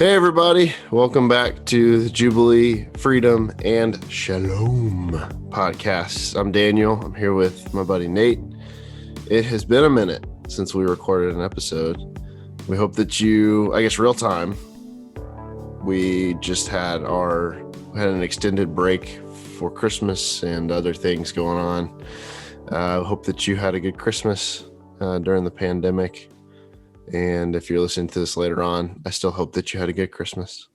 Hey everybody, welcome back to the Jubilee, Freedom, and Shalom podcast. I'm Daniel. I'm here with my buddy Nate. It has been a minute since we recorded an episode. We hope that real time. We just had an extended break for Christmas and other things going on. Hope that you had a good Christmas during the pandemic. And if you're listening to this later on, I still hope that you had a good Christmas.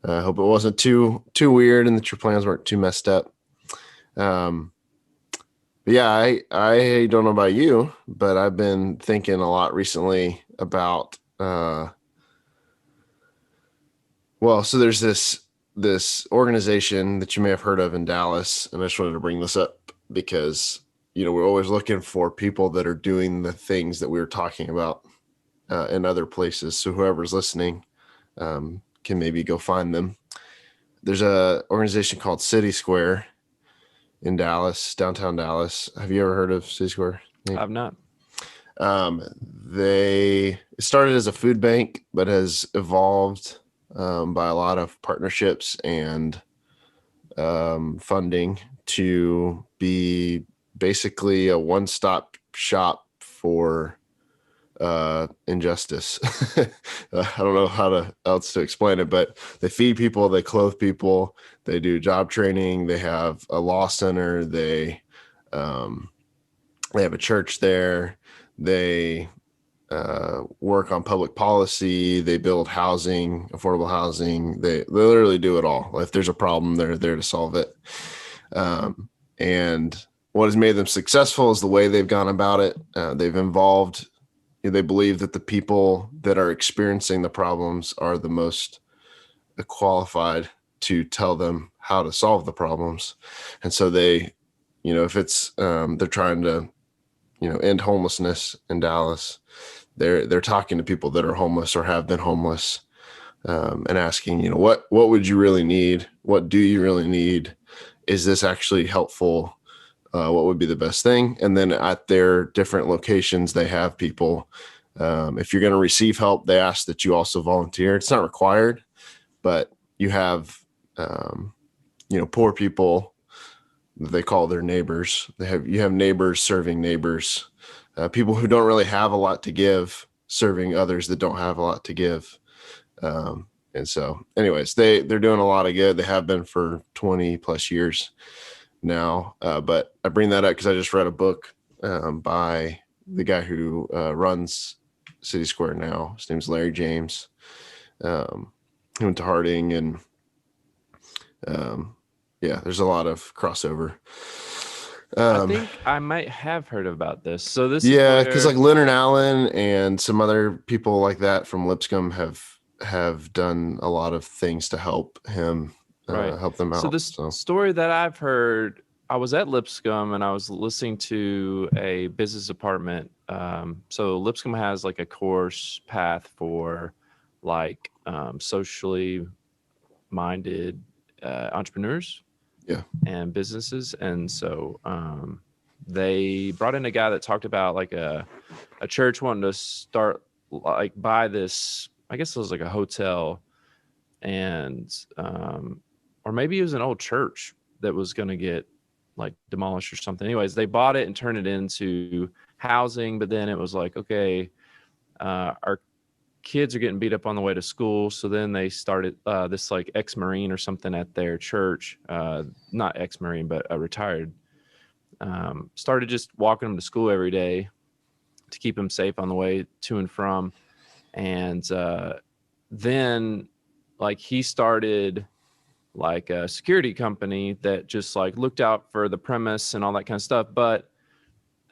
I hope it wasn't too weird and that your plans weren't too messed up. But yeah, I don't know about you, but I've been thinking a lot recently about, so there's this organization that you may have heard of in Dallas, and I just wanted to bring this up because, we're always looking for people that are doing the things that we were talking about in other places. So whoever's listening can maybe go find them. There's a organization called City Square in Dallas, downtown Dallas. Have you ever heard of City Square? I've not. It started as a food bank, but has evolved by a lot of partnerships and funding to be basically a one-stop shop for injustice. I don't know how else to explain it, but they feed people, they clothe people, they do job training, they have a law center, they have a church there, they work on public policy, they build housing, affordable housing, they literally do it all. If there's a problem, they're there to solve it. And what has made them successful is the way they've gone about it. They've involved. They believe that the people that are experiencing the problems are the most qualified to tell them how to solve the problems. And so they, if it's, they're trying to, end homelessness in Dallas, they're talking to people that are homeless or have been homeless, and asking, what would you really need? What do you really need? Is this actually helpful? What would be the best thing? And then at their different locations, they have people. If you're going to receive help, they ask that you also volunteer. It's not required, but you have, poor people that they call their neighbors. You have neighbors serving neighbors, people who don't really have a lot to give, serving others that don't have a lot to give. And so anyways, they're doing a lot of good. They have been for 20 plus years now, but I bring that up because I just read a book by the guy who runs City Square now. His name's Larry James. He went to Harding, and there's a lot of crossover. I think I might have heard about this. So this because like Leonard Allen and some other people like that from Lipscomb have done a lot of things to help him. Right. Help them out. So this story that I've heard, I was at Lipscomb and I was listening to a business department. So Lipscomb has like a course path for like socially minded entrepreneurs, and businesses. And so they brought in a guy that talked about like a church wanting to start like buy this, I guess it was like a hotel, and or maybe it was an old church that was going to get like demolished or something. Anyways, they bought it and turned it into housing, but then it was like, okay, our kids are getting beat up on the way to school. So then they started this like ex-Marine or something at their church, not ex-Marine, but a retired, started just walking them to school every day to keep them safe on the way to and from. And then like he started like a security company that just like looked out for the premise and all that kind of stuff. But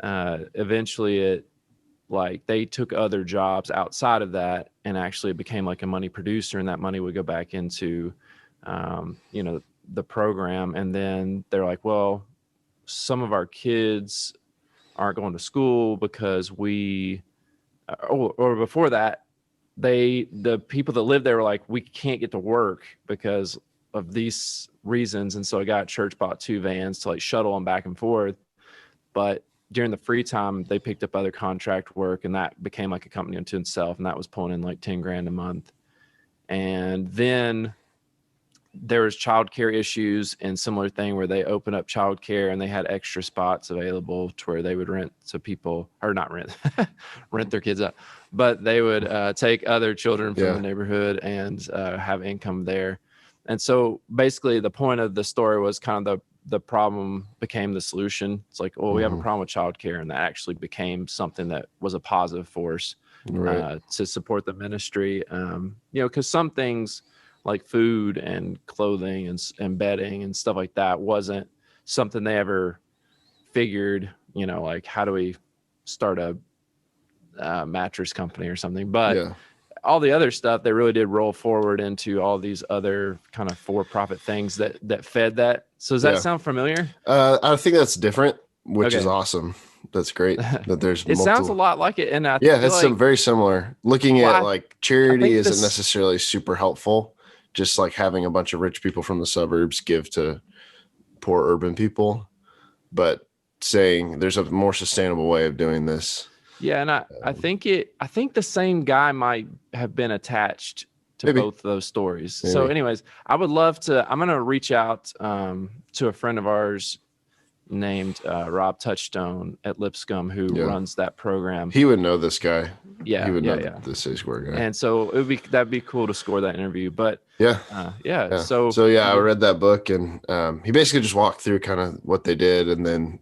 eventually it like they took other jobs outside of that and actually became like a money producer, and that money would go back into, the program. And then they're like, well, some of our kids aren't going to school because or before that, the people that lived there were like, we can't get to work because of these reasons. And so a guy at church bought 2 vans to like shuttle them back and forth. But during the free time, they picked up other contract work, and that became like a company unto itself. And that was pulling in like 10 grand a month. And then there was childcare issues and similar thing where they opened up childcare and they had extra spots available to where they would rent to people, or not rent, rent their kids out, but they would take other children from the neighborhood and have income there. And so basically the point of the story was kind of the problem became the solution. It's like, well, we have a problem with childcare, and that actually became something that was a positive force to support the ministry. You know, because some things like food and clothing and bedding and stuff like that wasn't something they ever figured, you know, like how do we start a mattress company or something. But all the other stuff, they really did roll forward into all these other kind of for-profit things that fed that. So does that sound familiar? I think that's different, which is awesome. That's great that there's it sounds a lot like it. And it's like, very similar. Looking at like charity isn't necessarily super helpful. Just like having a bunch of rich people from the suburbs give to poor urban people, but saying there's a more sustainable way of doing this. Yeah, and I think the same guy might have been attached to both of those stories. Maybe. So anyways, I'm going to reach out to a friend of ours named Rob Touchstone at Lipscomb, who runs that program. He would know this guy. Yeah, he would know the City Square guy. And so that'd be cool to score that interview. But So I read that book, and he basically just walked through kind of what they did, and then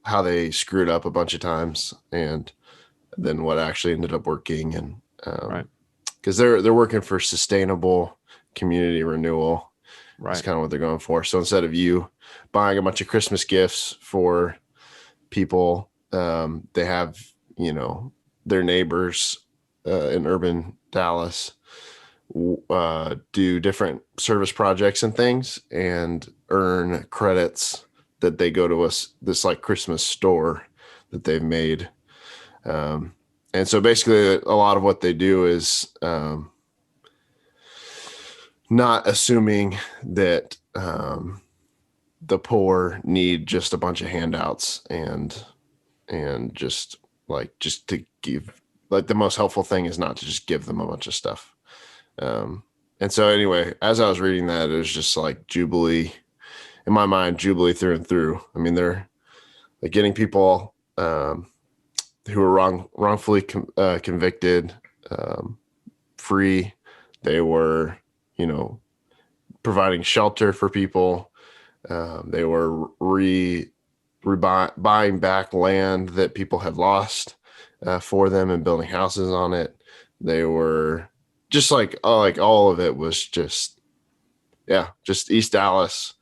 how they screwed up a bunch of times, and then what actually ended up working, and because they're working for sustainable community renewal. That's kind of what they're going for. So instead of you buying a bunch of Christmas gifts for people, they have, their neighbors in urban Dallas do different service projects and things and earn credits that they go to this like Christmas store that they've made. And so basically a lot of what they do is not assuming that the poor need just a bunch of handouts and just to give, like, the most helpful thing is not to just give them a bunch of stuff. And so anyway, as I was reading that, it was just like Jubilee in my mind, Jubilee through and through. I mean, they're like getting people who were wrongfully convicted free. They were, providing shelter for people. They were buying back land that people had lost for them and building houses on it. They were just like all of it was just East Dallas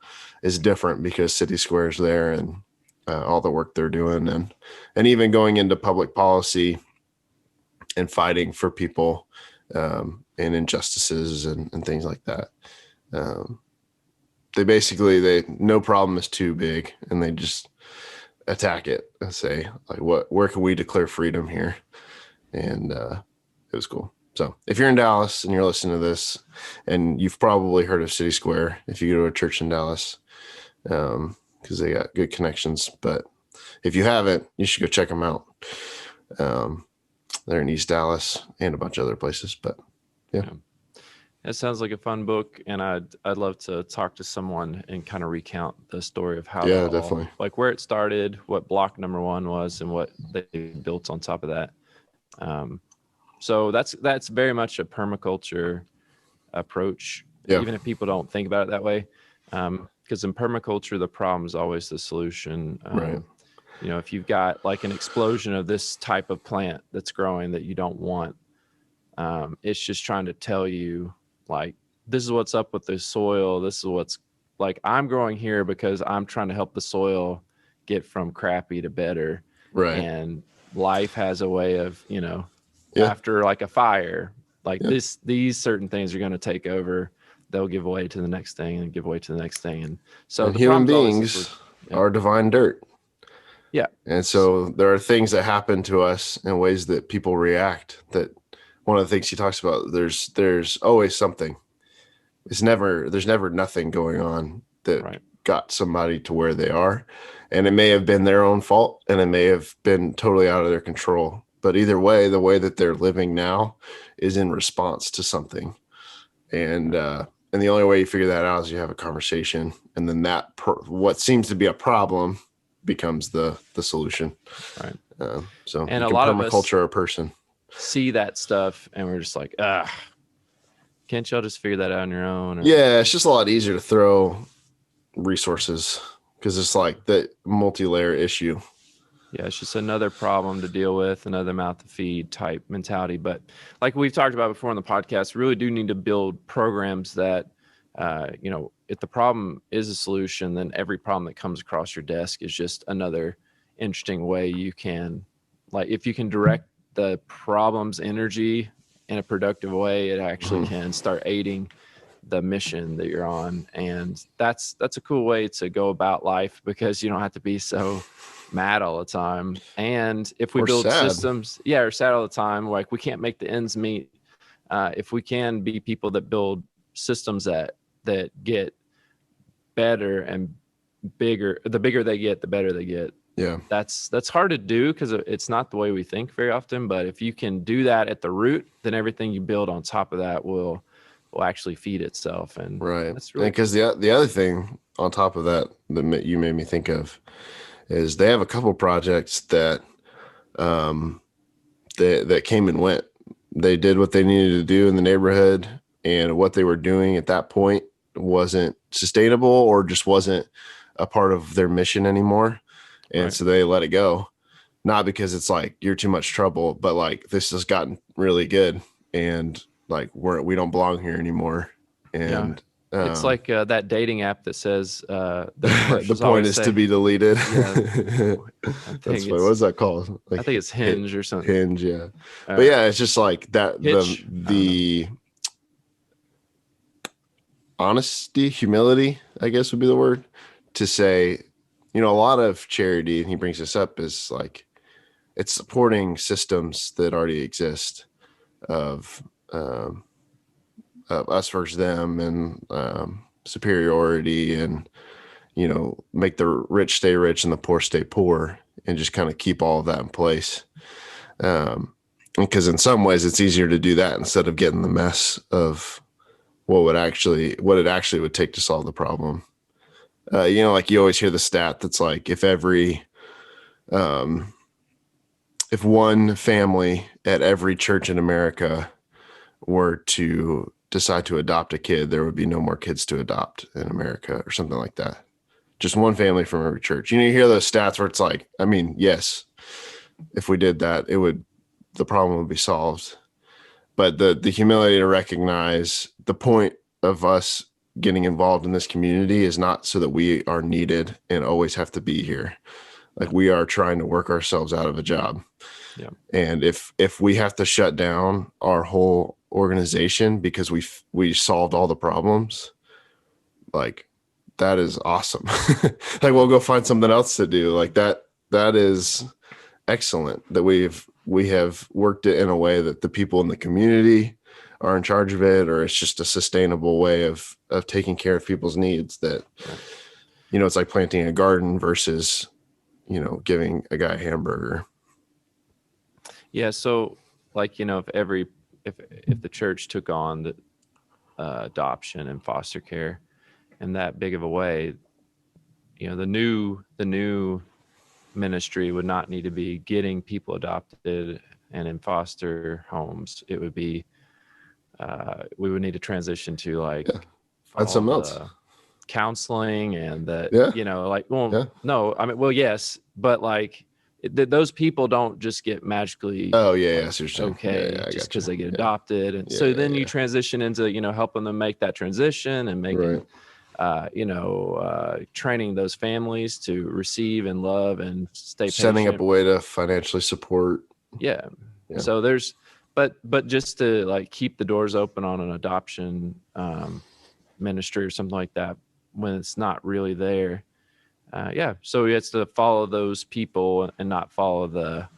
is different because City Square's there, and all the work they're doing, and even going into public policy and fighting for people and injustices and things like that. They no problem is too big, and they just attack it and say, like, where can we declare freedom here? And it was cool. So if you're in Dallas and you're listening to this, and you've probably heard of City Square if you go to a church in Dallas, because they got good connections. But if you haven't, you should go check them out. They're in East Dallas and a bunch of other places. But yeah. It sounds like a fun book, and I'd love to talk to someone and kind of recount the story of how definitely, like where it started, what block number one was, and what they built on top of that. So that's very much a permaculture approach, even if people don't think about it that way. Because in permaculture, the problem is always the solution. Right. If you've got like an explosion of this type of plant that's growing that you don't want, it's just trying to tell you, like, this is what's up with the soil. This is what's, like, I'm growing here because I'm trying to help the soil get from crappy to better. Right. And life has a way of, after like a fire, like these certain things are going to take over. They'll give way to the next thing and give way to the next thing. And so human beings are divine dirt. Yeah. And so there are things that happen to us in ways that people react. That one of the things he talks about, there's always something. There's never nothing going on that got somebody to where they are. And it may have been their own fault, and it may have been totally out of their control. But either way, the way that they're living now is in response to something. and the only way you figure that out is you have a conversation, and then what seems to be a problem becomes the solution. Right. So and you a can lot of us permaculture a person. see that stuff and we're just like, can't y'all just figure that out on your own? Or, Yeah, it's just a lot easier to throw resources because it's like the multi-layer issue. yeah, it's just another problem to deal with, another mouth to feed type mentality. But like we've talked about before on the podcast, we really do need to build programs that, if the problem is a solution, then every problem that comes across your desk is just another interesting way you can, like, if you can direct the problem's energy in a productive way, it actually can start aiding the mission that you're on. And that's a cool way to go about life, because you don't have to be so mad all the time. And if we build systems, or sad all the time, like we can't make the ends meet. If we can be people that build systems that get better and bigger, the bigger they get, the better they get. Yeah, that's hard to do because it's not the way we think very often. But if you can do that at the root, then everything you build on top of that will actually feed itself. And right. that's really because the other thing on top of that you made me think of is they have a couple projects that that came and went. They did what they needed to do in the neighborhood, and what they were doing at that point wasn't sustainable or just wasn't a part of their mission anymore. And so they let it go, not because it's like you're too much trouble, but like this has gotten really good, and like we don't belong here anymore. And it's like that dating app that says the point is to be deleted. Yeah, that's funny. What is that called? Like, I think it's Hinge or something. Hinge, yeah. But yeah, it's just like that. Hitch, the honesty, humility, I guess would be the word to say. A lot of charity, and he brings this up, is like it's supporting systems that already exist of us versus them, and superiority, and make the rich stay rich and the poor stay poor, and just kind of keep all of that in place. Because in some ways it's easier to do that instead of getting the mess of what it actually would take to solve the problem. Like you always hear the stat that's like if one family at every church in America were to decide to adopt a kid, there would be no more kids to adopt in America, or something like that. Just one family from every church. You hear those stats where it's like, I mean, yes, if we did that, the problem would be solved. But the humility to recognize the point of us getting involved in this community is not so that we are needed and always have to be here. Like we are trying to work ourselves out of a job. Yeah. And if we have to shut down our whole organization because we solved all the problems, like that is awesome. Like we'll go find something else to do. Like that is excellent that we have worked it in a way that the people in the community are in charge of it, or it's just a sustainable way of taking care of people's needs that, it's like planting a garden versus, giving a guy a hamburger. Yeah. So like, if the church took on the adoption and foster care in that big of a way, the new ministry would not need to be getting people adopted and in foster homes. It would be, we would need to transition to like find something else, counseling, and that, no, I mean, well, yes, but like those people don't just get magically okay just because they get adopted. And so then you transition into, helping them make that transition and making, training those families to receive and love and stay patient. Setting up a way to financially support. Yeah. So there's, but just to like keep the doors open on an adoption ministry or something like that when it's not really there. So it's to follow those people and not follow the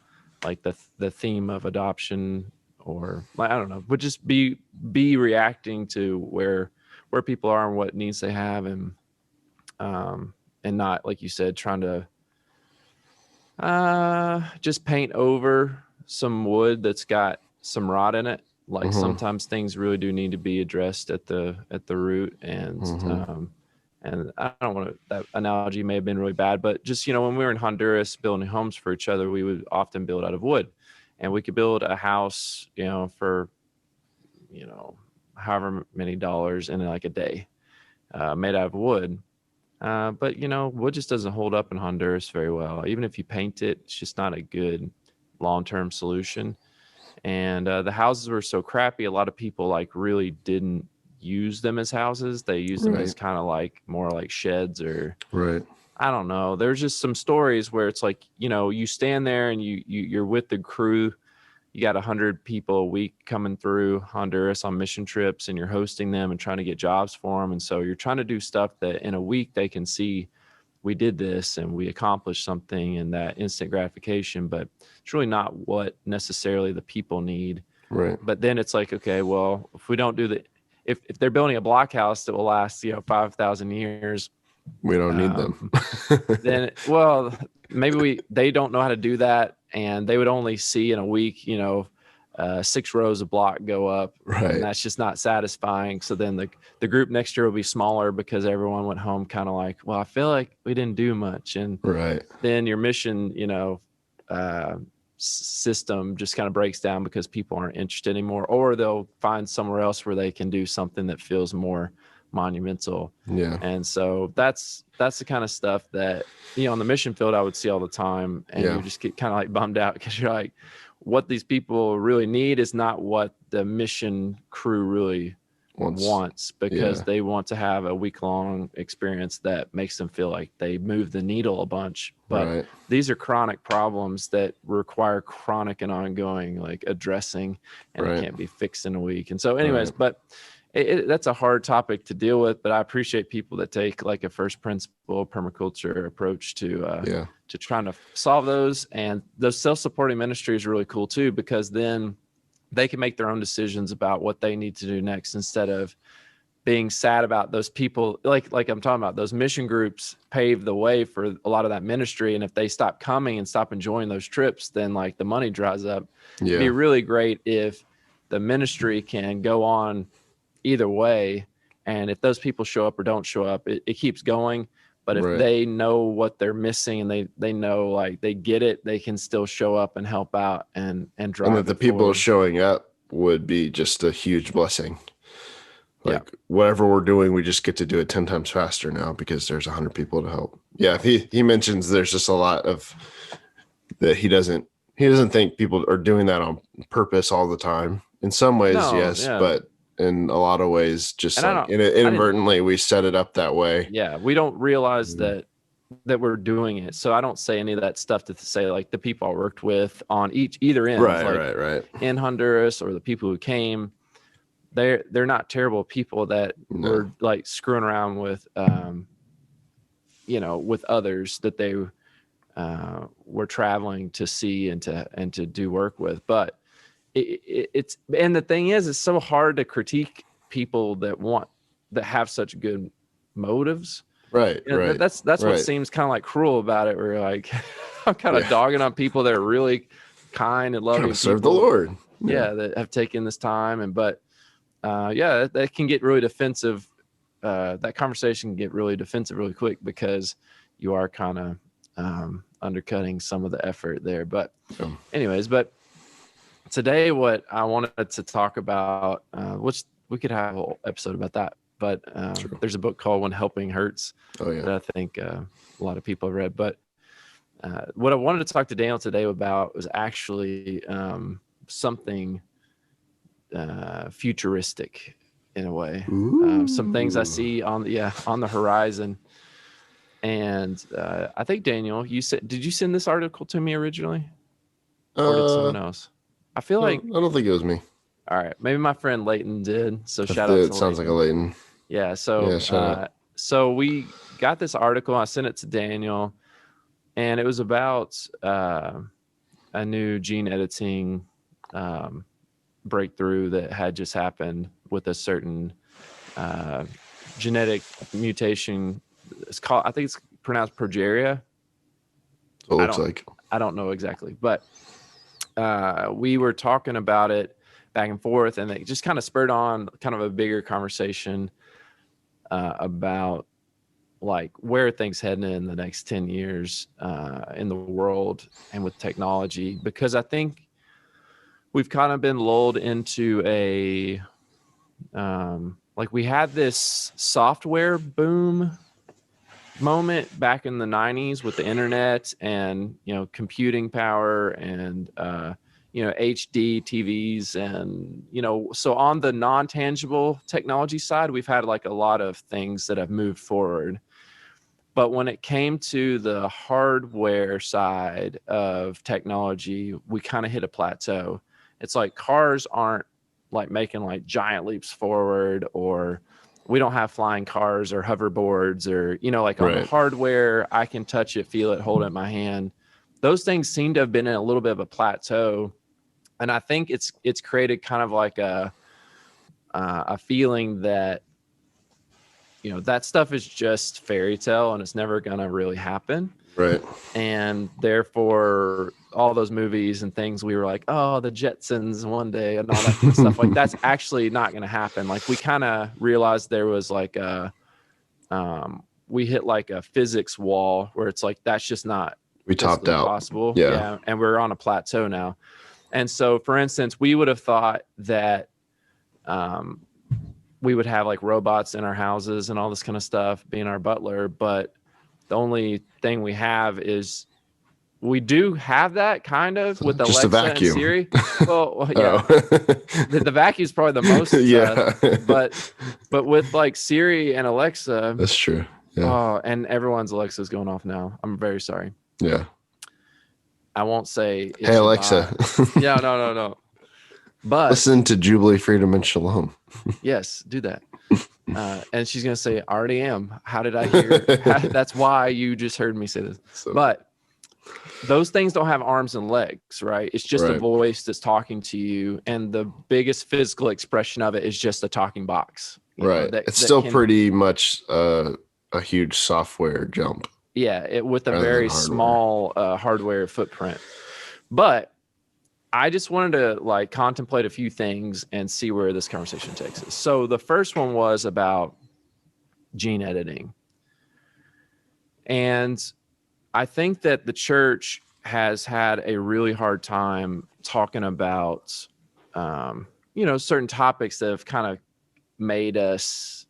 theme of adoption, or I don't know, but just be reacting to where people are and what needs they have, and not, like you said, trying to just paint over some wood that's got some rot in it, Like Mm-hmm. sometimes things really do need to be addressed at the root, Mm-hmm. and I don't want to, that analogy may have been really bad, but just, when we were in Honduras building homes for each other, we would often build out of wood, and we could build a house, for, however many dollars in like a day, made out of wood. But wood just doesn't hold up in Honduras very well. Even if you paint it, it's just not a good long-term solution. And the houses were so crappy, a lot of people like really didn't use them as houses. They used them as Right. kind of like more like sheds, or Right. I don't know. There's just some stories where it's like, you stand there and you're with the crew. You got 100 people a week coming through Honduras on mission trips, and you're hosting them and trying to get jobs for them. And so you're trying to do stuff that in a week they can see, we did this and we accomplished something, and that instant gratification, but it's really not what necessarily the people need. Right. But then it's like, okay, well, if we don't do if they're building a blockhouse that will last, 5,000 years, We don't need them. then, well, maybe they don't know how to do that, and they would only see in a week, 6 rows of block go up, Right. and that's just not satisfying. So then the group next year will be smaller because everyone went home kind of like, well, I feel like we didn't do much. And Right. then your mission, system just kind of breaks down because people aren't interested anymore, or they'll find somewhere else where they can do something that feels more monumental. Yeah. And so that's the kind of stuff that, on the mission field I would see all the time. And Yeah. you just get kind of like bummed out because you're like, what these people really need is not what the mission crew really wants, because they want to have a week-long experience that makes them feel like they move the needle a bunch. But these are chronic problems that require chronic and ongoing like addressing, and it can't be fixed in a week. And so anyways, but that's a hard topic to deal with, but I appreciate people that take like a first principle permaculture approach to trying to solve those. And those self-supporting ministry is really cool too, because then they can make their own decisions about what they need to do next, instead of being sad about those people. Like I'm talking about, those mission groups pave the way for a lot of that ministry. And if they stop coming and stop enjoying those trips, then like the money dries up. It'd be really great if the ministry can go on either way. And if those people show up or don't show up, it keeps going. But if they know what they're missing, and they know, like, they get it, they can still show up and help out and drive. And that the people showing up would be just a huge blessing. Like whatever we're doing, we just get to do it 10 times faster now because there's 100 people to help. Yeah. He mentions there's just a lot of that. He doesn't think people are doing that on purpose all the time. In some ways, yes, but in a lot of ways, just like inadvertently, we set it up that way. Yeah, we don't realize that we're doing it. So I don't say any of that stuff to say like the people I worked with on either end, right, in Honduras, or the people who came. They're not terrible people that were like screwing around with, with others that they were traveling to see and to do work with, but. It's and the thing is, it's so hard to critique people that have such good motives. Right. That's what seems kind of like cruel about it. Where like I'm kind of dogging on people that are really kind and loving, serve the Lord. That have taken this time, but that can get really defensive. That conversation can get really defensive really quick because you are kind of undercutting some of the effort there. But anyways, today, what I wanted to talk about, which we could have a whole episode about that, but there's a book called When Helping Hurts that I think a lot of people have read. But what I wanted to talk to Daniel today about was actually something futuristic in a way. Some things I see on the horizon. And I think, Daniel, did you send this article to me originally? Or did someone else? I feel like I don't think it was me. All right, maybe my friend Leighton did. So shout out to Leighton. It sounds like a Leighton. Yeah. So so we got this article. I sent it to Daniel, and it was about a new gene editing breakthrough that had just happened with a certain genetic mutation. I think it's pronounced progeria. It looks like. I don't know exactly, but we were talking about it back and forth, and it just kind of spurred on kind of a bigger conversation about like where are things heading in the next 10 years in the world and with technology, because I think we've kind of been lulled into a like we had this software boom moment back in the 90s with the internet and, you know, computing power and you know, HD TVs, and, you know, so on the non-tangible technology side, we've had like a lot of things that have moved forward. But when it came to the hardware side of technology, we kind of hit a plateau. It's like cars aren't like making like giant leaps forward, or we don't have flying cars or hoverboards, or, you know, like on the hardware, I can touch it, feel it, hold it in my hand. Those things seem to have been in a little bit of a plateau. And I think it's created kind of like a feeling that, you know, that stuff is just fairy tale and it's never going to really happen. Right. And therefore, all those movies and things, we were like, oh, the Jetsons one day and all that kind of stuff. Like, that's actually not going to happen. Like, we kind of realized there was like we hit like a physics wall where it's like, that's just not topped out possible. Yeah. And we're on a plateau now. And so, for instance, we would have thought that we would have like robots in our houses and all this kind of stuff being our butler. But the only thing we have is we do have that kind of with just Alexa a vacuum. and Siri. Well, yeah, the vacuum is probably the most. Yeah. But with like Siri and Alexa, that's true. Yeah. Oh, and everyone's Alexa is going off now. I'm very sorry. Yeah. I won't say. Hey, Alexa. Yeah, no. But listen to Jubilee, Freedom, and Shalom. Yes, do that. And she's going to say, I already am. How did I hear? That's why you just heard me say this. But those things don't have arms and legs, right? It's just a voice that's talking to you. And the biggest physical expression of it is just a talking box. Right. It's still pretty much a huge software jump. Yeah, with a very small hardware footprint. But I just wanted to like contemplate a few things and see where this conversation takes us. So the first one was about gene editing. And I think that the church has had a really hard time talking about, you know, certain topics that have kind of made us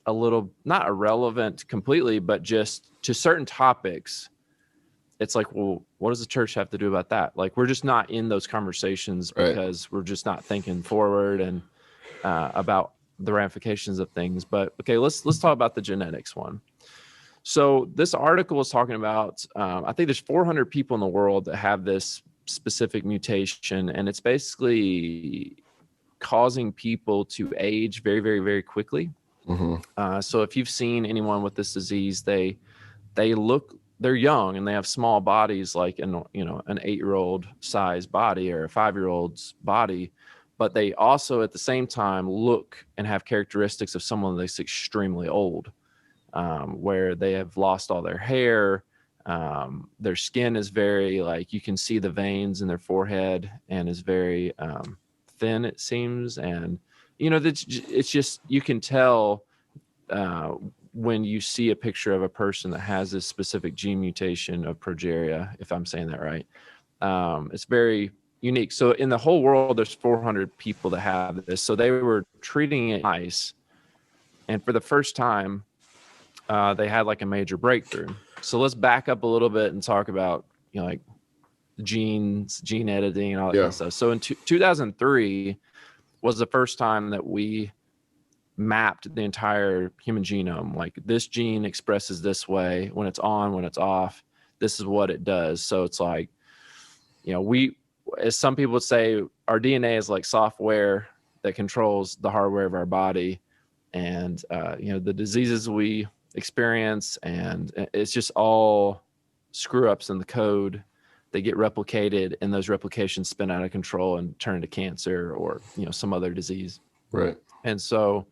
a little, not irrelevant completely, but just to certain topics. It's like, well, what does the church have to do about that? Like, we're just not in those conversations because we're just not thinking forward and about the ramifications of things. But okay, let's talk about the genetics one. So this article is talking about, I think there's 400 people in the world that have this specific mutation, and it's basically causing people to age very, very, very quickly. Mm-hmm. So if you've seen anyone with this disease, they're young and they have small bodies, like an 8-year-old size body or a 5-year-old's body, but they also at the same time look and have characteristics of someone that's extremely old, where they have lost all their hair. Their skin is very, like, you can see the veins in their forehead and is very thin, it seems. And, you know, it's just, you can tell when you see a picture of a person that has this specific gene mutation of progeria, if I'm saying that right. It's very unique. So in the whole world, there's 400 people that have this. So they were treating it in mice. And for the first time, they had like a major breakthrough. So let's back up a little bit and talk about, you know, like genes, gene editing and all that kind of stuff. So in 2003 was the first time that we mapped the entire human genome. Like, this gene expresses this way when it's on, when it's off, this is what it does. So it's like, you know, as some people would say, our DNA is like software that controls the hardware of our body. And, you know, the diseases we experience, and it's just all screw ups in the code. They get replicated, and those replications spin out of control and turn into cancer or, you know, some other disease. Right. And so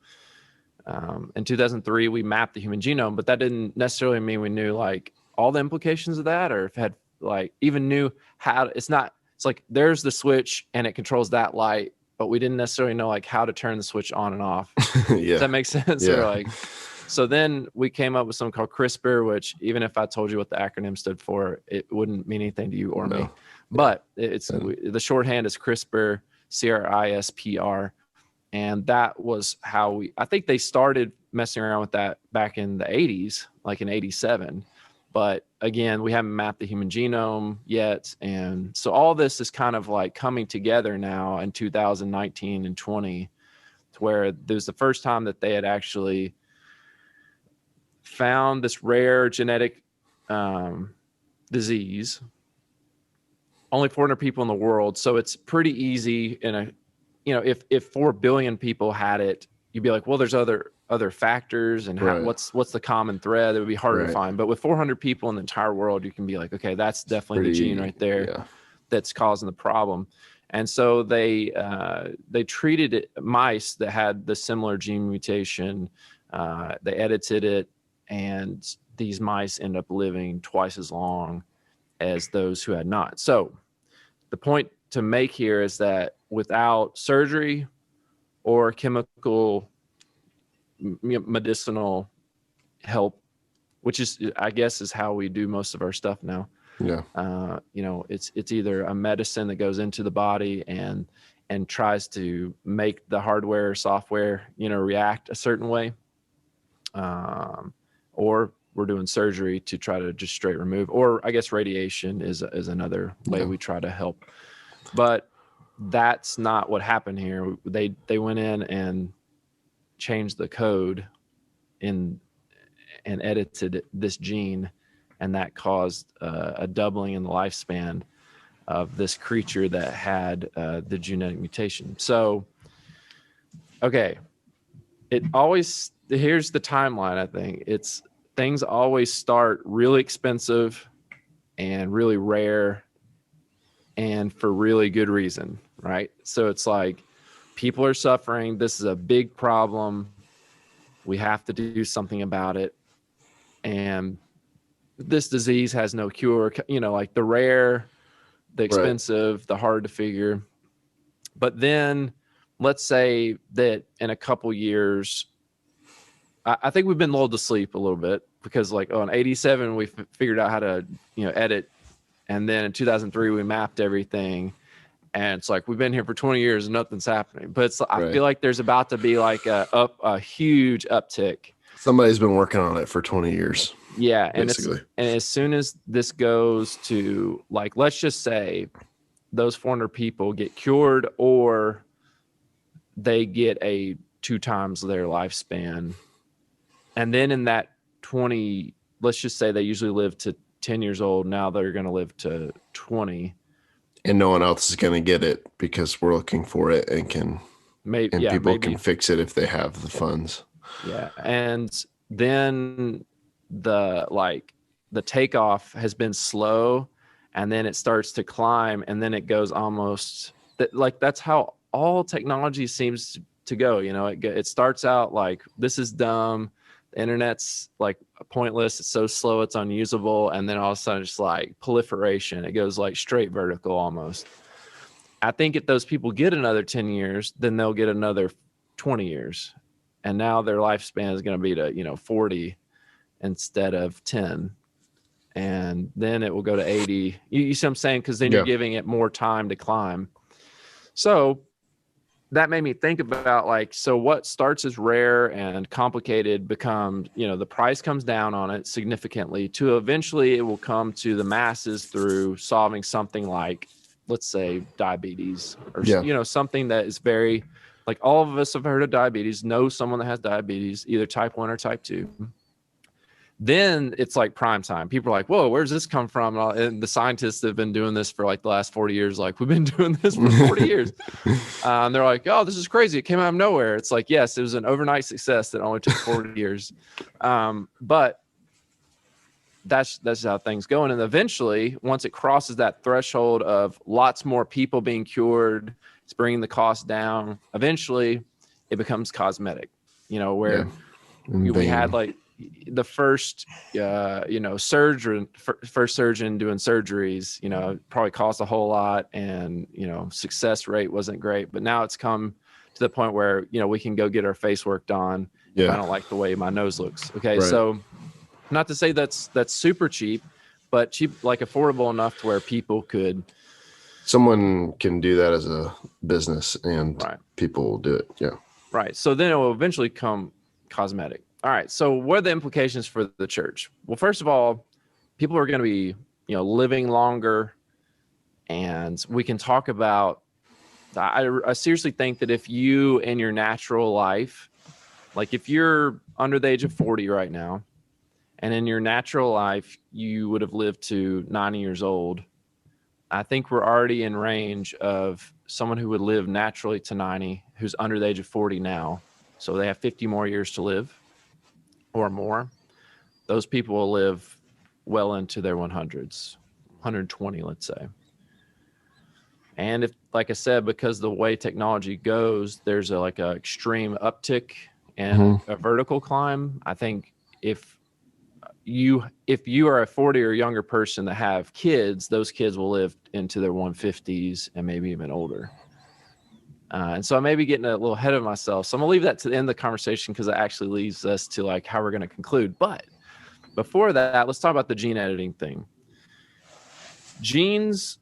in 2003, we mapped the human genome, but that didn't necessarily mean we knew like all the implications of that, or if it had like even knew how. It's like there's the switch and it controls that light, but we didn't necessarily know like how to turn the switch on and off. Yeah. Does that make sense? Yeah. Or like, so then we came up with something called CRISPR, which even if I told you what the acronym stood for, it wouldn't mean anything to you or me. But the shorthand is CRISPR, CRISPR. And that was how I think they started messing around with that back in the 80s, like in 87. But again, we haven't mapped the human genome yet. And so all this is kind of like coming together now in 2019 and 20, to where there's the first time that they had actually found this rare genetic disease. Only 400 people in the world. So it's pretty easy if 4 billion people had it, you'd be like, well, there's other factors and what's the common thread? It would be harder to find. But with 400 people in the entire world, you can be like, okay, that's definitely the gene right there that's causing the problem. And so they treated mice that had the similar gene mutation. They edited it, and these mice end up living twice as long as those who had not. So the point to make here is that without surgery or chemical medicinal help, which is, I guess, is how we do most of our stuff now. Yeah. It's either a medicine that goes into the body and tries to make the hardware or software, react a certain way. Or we're doing surgery to try to just straight remove, or I guess radiation is another way we try to help. But that's not what happened here. They went in and changed the code and edited this gene, and that caused a doubling in the lifespan of this creature that had the genetic mutation. So, okay, here's the timeline. I think things always start really expensive and really rare and for really good reason, right? So it's like people are suffering. This is a big problem. We have to do something about it. And this disease has no cure, like the rare, the expensive, the hard to figure. But then let's say that in a couple years, I think we've been lulled to sleep a little bit, because like in 87, we figured out how to, edit. And then in 2003, we mapped everything. And it's like, we've been here for 20 years and nothing's happening. But I feel like there's about to be like a huge uptick. Somebody's been working on it for 20 years. Yeah. And as soon as this goes to, like, let's just say those 400 people get cured, or they get 2 times their lifespan. And then in that 20, let's just say they usually live to 10 years old. Now they're going to live to 20. And no one else is going to get it because we're looking for it and people can fix it if they have the funds. Yeah. And then the takeoff has been slow, and then it starts to climb, and then it goes almost that's how all technology seems to go. It starts out like, this is dumb. The internet's like pointless. It's so slow, it's unusable. And then all of a sudden it's like proliferation. It goes like straight vertical almost. I think if those people get another 10 years, then they'll get another 20 years. And now their lifespan is going to be to, 40 instead of 10. And then it will go to 80. You see what I'm saying? Because then you're giving it more time to climb. So that made me think about, like, so what starts as rare and complicated becomes, the price comes down on it significantly, to eventually it will come to the masses through solving something like, let's say, diabetes, or, something that is very, like, all of us have heard of diabetes, know someone that has diabetes, either type 1 or type 2. Then it's like prime time. People are like, whoa, where's this come from? And the scientists have been doing this for like the last 40 years. Like, we've been doing this for 40 years. And they're like, oh, this is crazy. It came out of nowhere. It's like, yes, it was an overnight success that only took 40 years. But that's how things go. And eventually, once it crosses that threshold of lots more people being cured, it's bringing the cost down. Eventually, it becomes cosmetic, where we had like, the first surgeon, first surgeon doing surgeries, probably cost a whole lot, and success rate wasn't great. But now it's come to the point where we can go get our face work done if I don't like the way my nose looks. Okay, right. So not to say that's super cheap, but cheap, like affordable enough to where people could. Someone can do that as a business, and people will do it. Yeah. Right. So then it will eventually come cosmetic. All right. So what are the implications for the church? Well, first of all, people are going to be, living longer, and we can talk about. I seriously think that if you in your natural life, like if you're under the age of 40 right now, and in your natural life you would have lived to 90 years old, I think we're already in range of someone who would live naturally to 90, who's under the age of 40 now. So they have 50 more years to live or more. Those people will live well into their 100s, 120, let's say. And if, like I said, because the way technology goes, there's a extreme uptick and a vertical climb. I think if you are a 40 or younger person that have kids, those kids will live into their 150s and maybe even older. And so I may be getting a little ahead of myself. So I'm gonna leave that to the end of the conversation, because it actually leads us to how we're going to conclude. But before that, let's talk about the gene editing thing. Genes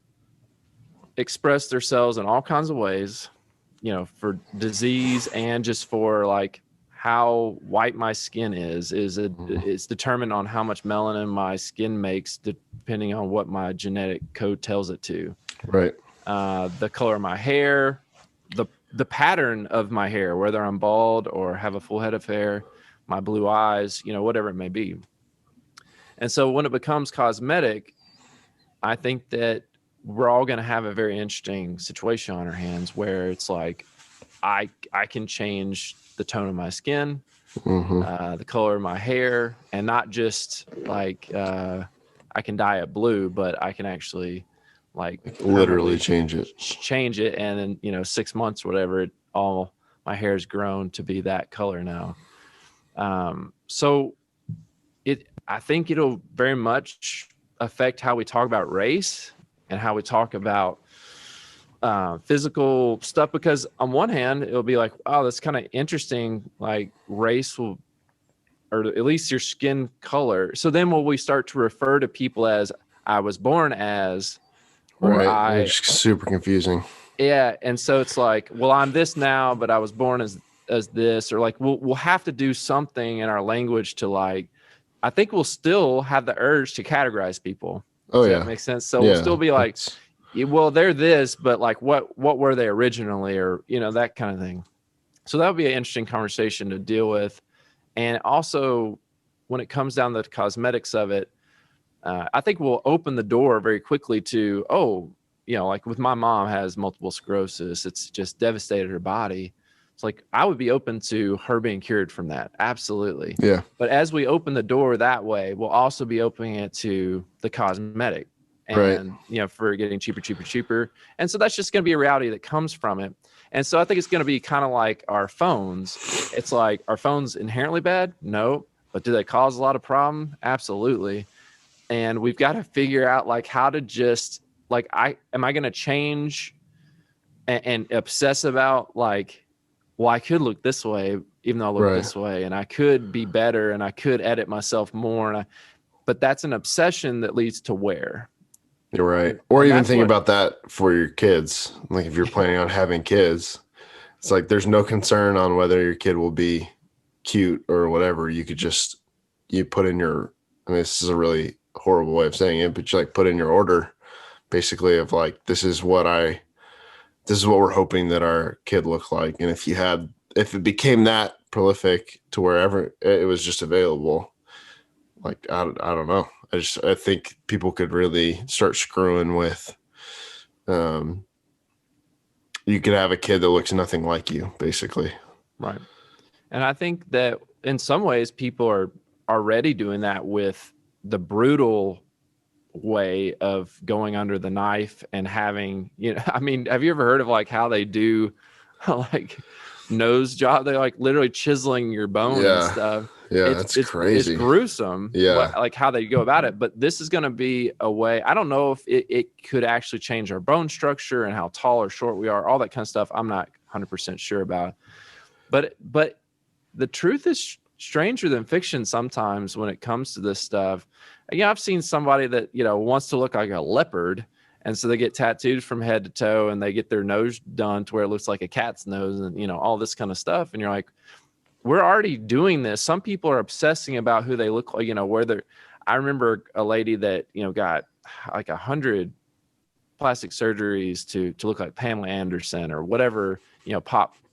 express themselves in all kinds of ways, for disease and just for how white my skin is it's determined on how much melanin my skin makes, depending on what my genetic code tells it to. Right. The color of my hair, the pattern of my hair, whether I'm bald or have a full head of hair, my blue eyes, whatever it may be. And so when it becomes cosmetic, I think that we're all going to have a very interesting situation on our hands, where it's I can change the tone of my skin, the color of my hair, and not just I can dye it blue, but I can actually literally change it. And then 6 months or whatever, all my hair has grown to be that color now. So I think it'll very much affect how we talk about race and how we talk about physical stuff, because on one hand it'll be oh, that's kind of interesting, race will, or at least your skin color. So then will we start to refer to people as I was born as, or right? It's super confusing. Yeah. And so it's well, I'm this now, but I was born as this, or we'll have to do something in our language to I think we'll still have the urge to categorize people. Does that make sense? So we'll still be well, they're this, but what were they originally, or that kind of thing. So that would be an interesting conversation to deal with. And also, when it comes down to the cosmetics of it, I think we'll open the door very quickly to, with my mom has multiple sclerosis, it's just devastated her body. It's I would be open to her being cured from that. Absolutely. Yeah. But as we open the door that way, we'll also be opening it to the cosmetic, and, for getting cheaper. And so that's just going to be a reality that comes from it. And so I think it's going to be kind of like our phones. It's are phones inherently bad? No. But do they cause a lot of problem? Absolutely. And we've got to figure out how to just am I going to change and obsess about well, I could look this way, even though I look this way, and I could be better, and I could edit myself more. But that's an obsession that leads to where? You're right. Or even think about that for your kids. If you're planning on having kids, it's there's no concern on whether your kid will be cute or whatever. You could just, you put in your, this is a really horrible way of saying it, but you put in your order basically of this is what we're hoping that our kid look like. And if it became that prolific to wherever it was just available, I don't know. I think people could really start screwing with, you could have a kid that looks nothing like you, basically. Right. And I think that in some ways people are already doing that with the brutal way of going under the knife and having, have you ever heard of how they do nose job? They're literally chiseling your bone and stuff. Yeah, that's it's crazy. gruesome. Yeah. Like how they go about it. But this is going to be a way. I don't know if it could actually change our bone structure and how tall or short we are, all that kind of stuff. I'm not 100% sure about. But the truth is stranger than fiction sometimes when it comes to this stuff. Yeah, I've seen somebody that, wants to look like a leopard. And so they get tattooed from head to toe and they get their nose done to where it looks like a cat's nose and, all this kind of stuff. And you're like, we're already doing this. Some people are obsessing about who they look like, I remember a lady that, got like 100 plastic surgeries to look like Pamela Anderson or whatever,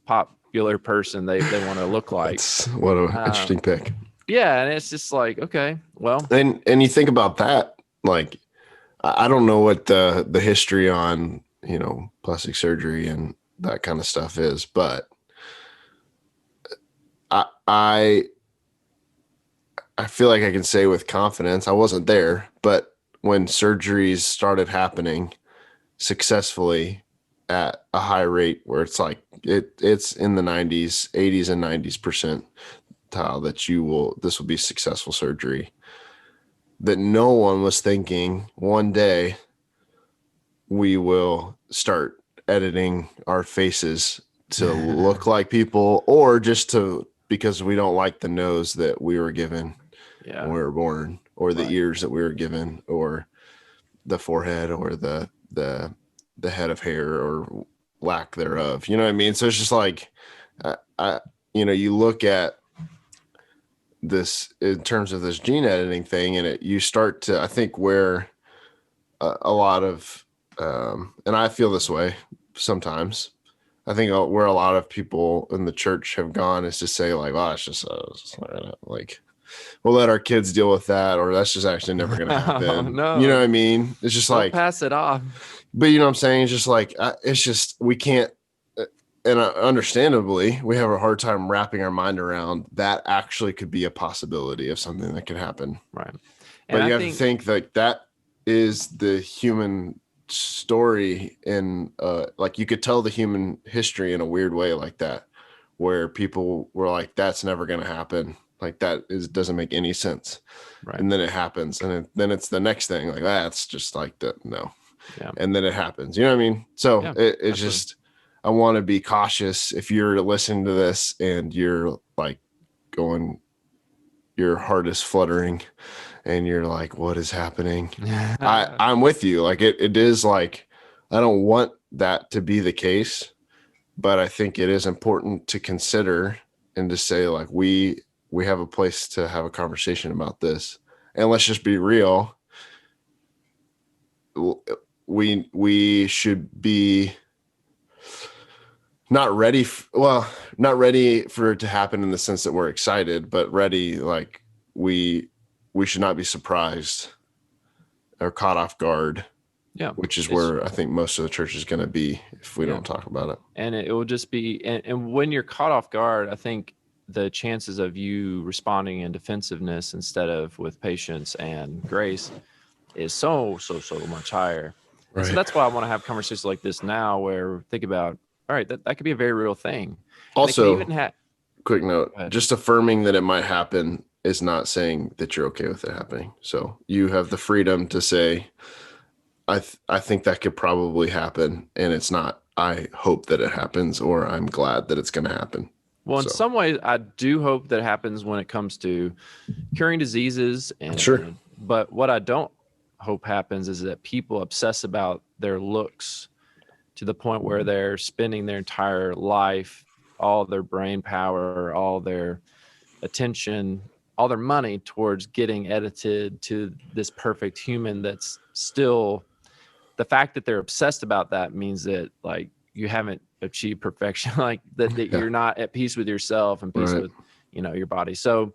popular person they want to look like. That's what an interesting pick. Yeah. And it's just like, okay, well. And you think about that, like, I don't know what the history on, plastic surgery and that kind of stuff is, but I feel like I can say with confidence, I wasn't there, but when surgeries started happening successfully at a high rate where it's like it's in the 90s, 80s and 90s percentile that this will be successful surgery, that no one was thinking one day we will start editing our faces to look like people, or just because we don't like the nose that we were given when we were born, or the ears that we were given, or the forehead, or the head of hair or lack thereof. You know what I mean? So it's just like, you look at this in terms of this gene editing thing, and you start to, I think, where a lot of, and I feel this way sometimes, I think where a lot of people in the church have gone is to say like, oh, it's just like, we'll let our kids deal with that, or that's just actually never going to happen. No. You know what I mean? It's just Don't pass it off. But you know what I'm saying? It's just like, it's just, we can't, and understandably, we have a hard time wrapping our mind around that actually could be a possibility of something that could happen. Right. But you have to think that is the human story, in like you could tell the human history in a weird way like that, where people were like, that's never going to happen. Like doesn't make any sense. Right. And then it happens. And then it's the next thing. Like, that's just like no. Yeah. And then it happens. You know what I mean? So it's just, I want to be cautious. If you're listening to this and you're like going, your heart is fluttering and you're like, what is happening? I'm with you. Like it is like, I don't want that to be the case, but I think it is important to consider and to say like, we have a place to have a conversation about this, and let's just be real. We should be not ready for it to happen in the sense that we're excited, but ready. Like we should not be surprised or caught off guard. Yeah. Which is where I think most of the church is going to be if we don't talk about it. And it will just be, and when you're caught off guard, I think the chances of you responding in defensiveness instead of with patience and grace is so much higher. Right. So that's why I want to have conversations like this now, where think about, all right, that could be a very real thing. Also, quick note, just affirming that it might happen is not saying that you're okay with it happening. So you have the freedom to say, I think that could probably happen, and it's not, I hope that it happens, or I'm glad that it's going to happen. Well, in some ways, I do hope that it happens when it comes to curing diseases. But what I don't hope happens is that people obsess about their looks to the point where they're spending their entire life, all their brain power, all their attention, all their money towards getting edited to this perfect human that's still, the fact that they're obsessed about that means that like you haven't achieved perfection, like that you're not at peace with yourself and peace with, your body. So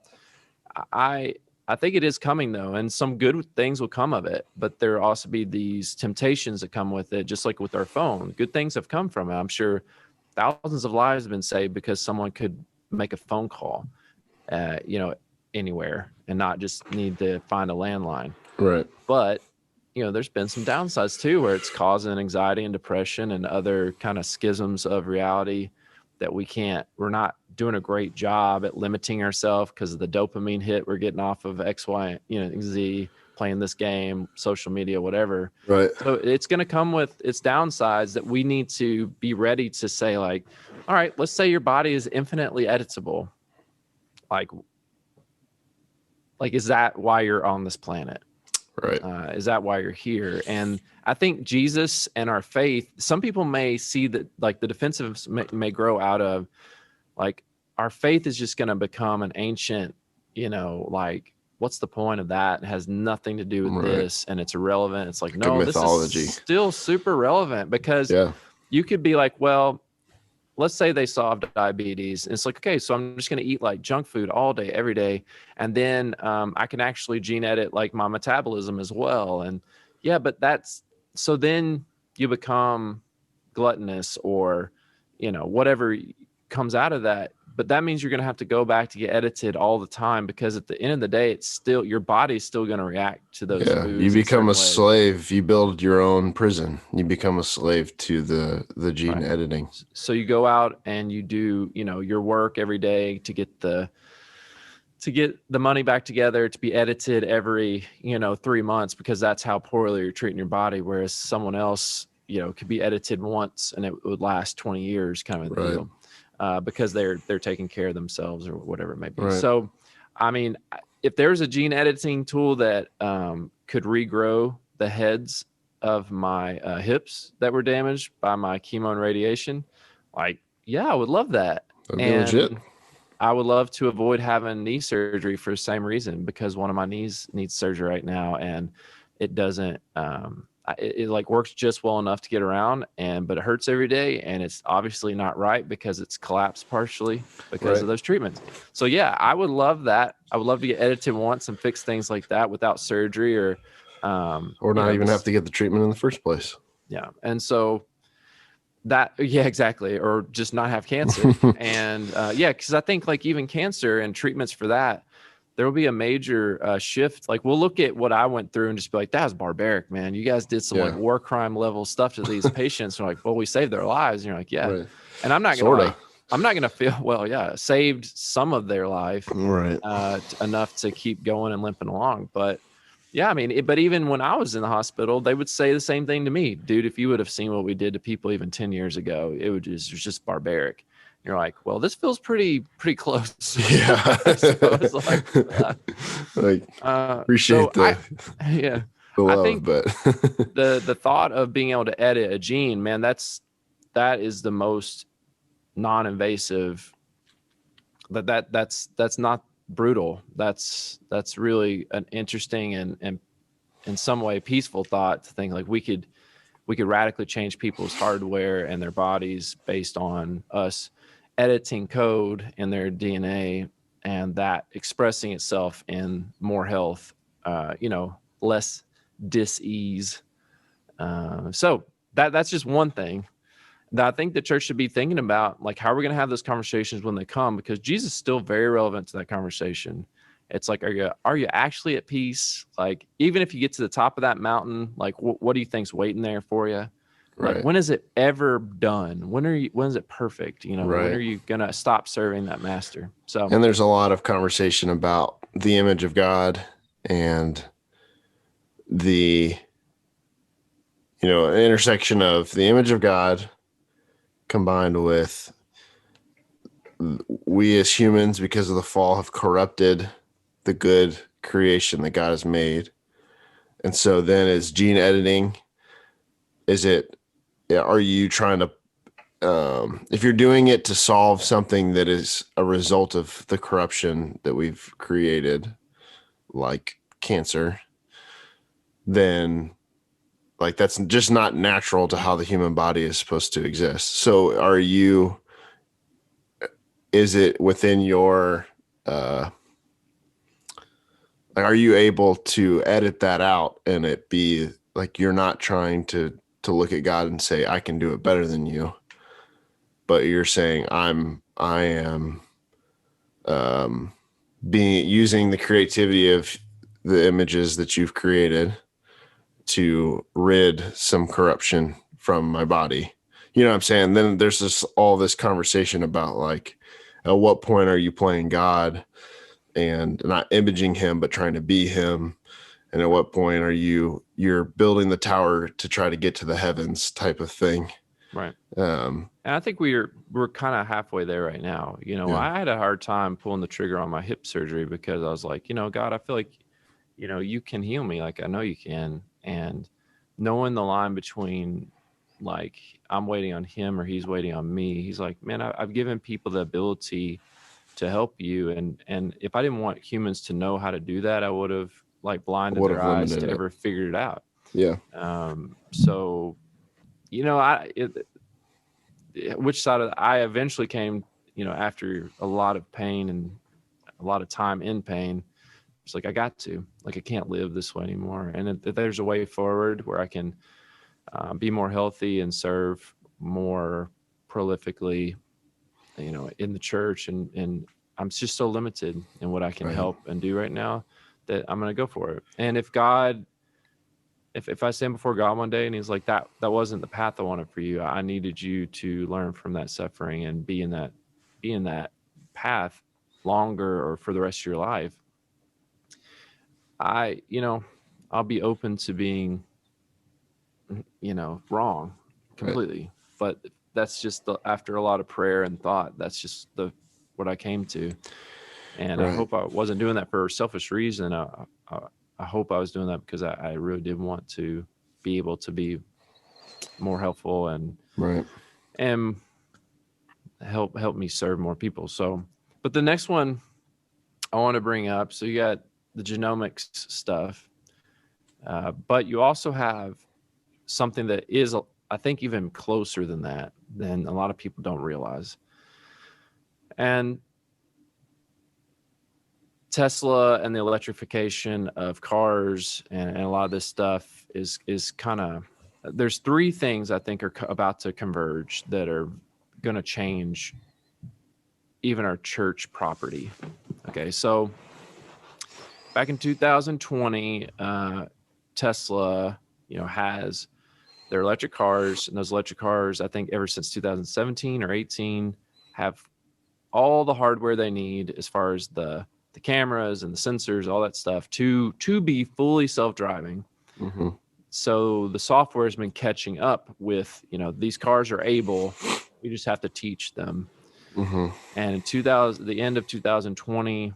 I think it is coming though, and some good things will come of it, but there will also be these temptations that come with it, just like with our phone. Good things have come from it. I'm sure thousands of lives have been saved because someone could make a phone call, anywhere and not just need to find a landline. Right. But, there's been some downsides too, where it's causing anxiety and depression and other kind of schisms of reality that we're not doing a great job at limiting ourselves because of the dopamine hit we're getting off of X, Y, Z, playing this game, social media, whatever. Right. So it's going to come with its downsides that we need to be ready to say, like, all right, let's say your body is infinitely editable. Like, is that why you're on this planet? Right. Is that why you're here? And I think Jesus and our faith, some people may see that, like, the defensives may grow out of, like, our faith is just going to become an ancient, like, what's the point of that? It has nothing to do with this, and it's irrelevant. It's like, no, mythology. This is still super relevant, because you could be like, well, let's say they solved diabetes. And it's like, okay, so I'm just going to eat like junk food all day, every day. And then I can actually gene edit like my metabolism as well. And but so then you become gluttonous, or, whatever comes out of that. But that means you're going to have to go back to get edited all the time, because at the end of the day, it's still, your body's still going to react to those foods. You become a slave. You build your own prison. You become a slave to the gene editing. So you go out and you do, your work every day to get the money back together, to be edited every, 3 months, because that's how poorly you're treating your body. Whereas someone else, could be edited once and it would last 20 years, kind of a deal. Because they're taking care of themselves, or whatever it may be. So, I mean, if there's a gene editing tool that could regrow the heads of my hips that were damaged by my chemo and radiation, like, I would love that. That'd be legit. I would love to avoid having knee surgery for the same reason, because one of my knees needs surgery right now, and it doesn't. It like works just well enough to get around, but it hurts every day, and it's obviously not right because it's collapsed partially because of those treatments. So I would love that. I would love to get edited once and fix things like that without surgery, or not even have to get the treatment in the first place. Yeah. And so that, exactly. Or just not have cancer. And because I think, like, even cancer and treatments for that, there will be a major shift. Like, we'll look at what I went through and just be like, that was barbaric, man. You guys did some like war crime level stuff to these patients. And we're like, well, we saved their lives. And you're like, And I'm not going to I'm not going to feel, saved some of their life enough to keep going and limping along. But I mean, but even when I was in the hospital, they would say the same thing to me. Dude, if you would have seen what we did to people even 10 years ago, it was just barbaric. You're like, well, this feels pretty close. Yeah. So I was like, appreciate the love, I think but the thought of being able to edit a gene, man, that is the most non-invasive. That's not brutal. That's really an interesting and in some way peaceful thought, to think like we could radically change people's hardware and their bodies based on us editing code in their DNA, and that expressing itself in more health, less dis-ease. So that's just one thing that I think the church should be thinking about, like, how we're going to have those conversations when they come, because Jesus is still very relevant to that conversation. It's like, are you actually at peace? Like, even if you get to the top of that mountain, like, what do you think's waiting there for you? Like, when is it ever done? When is it perfect? When are you going to stop serving that master? So, and there's a lot of conversation about the image of God and the, intersection of the image of God combined with we as humans, because of the fall, have corrupted the good creation that God has made. And so then is gene editing, are you trying to, if you're doing it to solve something that is a result of the corruption that we've created, like cancer, then like that's just not natural to how the human body is supposed to exist. So is it within your, are you able to edit that out and it be like, you're not trying to look at God and say, I can do it better than you, but you're saying I am using the creativity of the images that you've created to rid some corruption from my body. You know what I'm saying? Then there's all this conversation about like, at what point are you playing God and not imaging him, but trying to be him? And at what point are you're building the tower to try to get to the heavens type of thing? Right. Um, And I think we're kind of halfway there right now. You know, yeah, I had a hard time pulling the trigger on my hip surgery because I was like, you know, God, I feel like, you know, you can heal me. Like I know you can. And knowing the line between like I'm waiting on him or he's waiting on me, he's like, man, I've given people the ability to help you. And if I didn't want humans to know how to do that, I would have like blinded would their have eyes limited to it. ever figure it out. Yeah, So, you know, which side of I eventually came, you know, after a lot of pain and a lot of time in pain, it's like I got to, like I can't live this way anymore. And if there's a way forward where I can be more healthy and serve more prolifically, you know, in the church, and I'm just so limited in what I can right. help and do right now that I'm gonna go for it. And if God, if I stand before God one day and he's like, that wasn't the path I wanted for you, I needed you to learn from that suffering and be in that path longer or for the rest of your life, you know, I'll be open to being, you know, wrong Right. completely. But that's just after a lot of prayer and thought, that's just what I came to. And I Right. hope I wasn't doing that for a selfish reason. I hope I was doing that because I really did want to be able to be more helpful Right. and help me serve more people. So, but the next one I want to bring up, so you got the genomics stuff, but you also have something that is, I think, even closer than that, than a lot of people don't realize. And Tesla and the electrification of cars and a lot of this stuff is kind of, there's three things I think are about to converge that are going to change even our church property. Okay, so back in 2020, Tesla, you know, has their electric cars, and those electric cars, I think, ever since 2017 or 18, have all the hardware they need as far as the cameras and the sensors, all that stuff to be fully self-driving. Mm-hmm. So the software has been catching up with, you know, these cars are able, we just have to teach them. Mm-hmm. And in the end of 2020,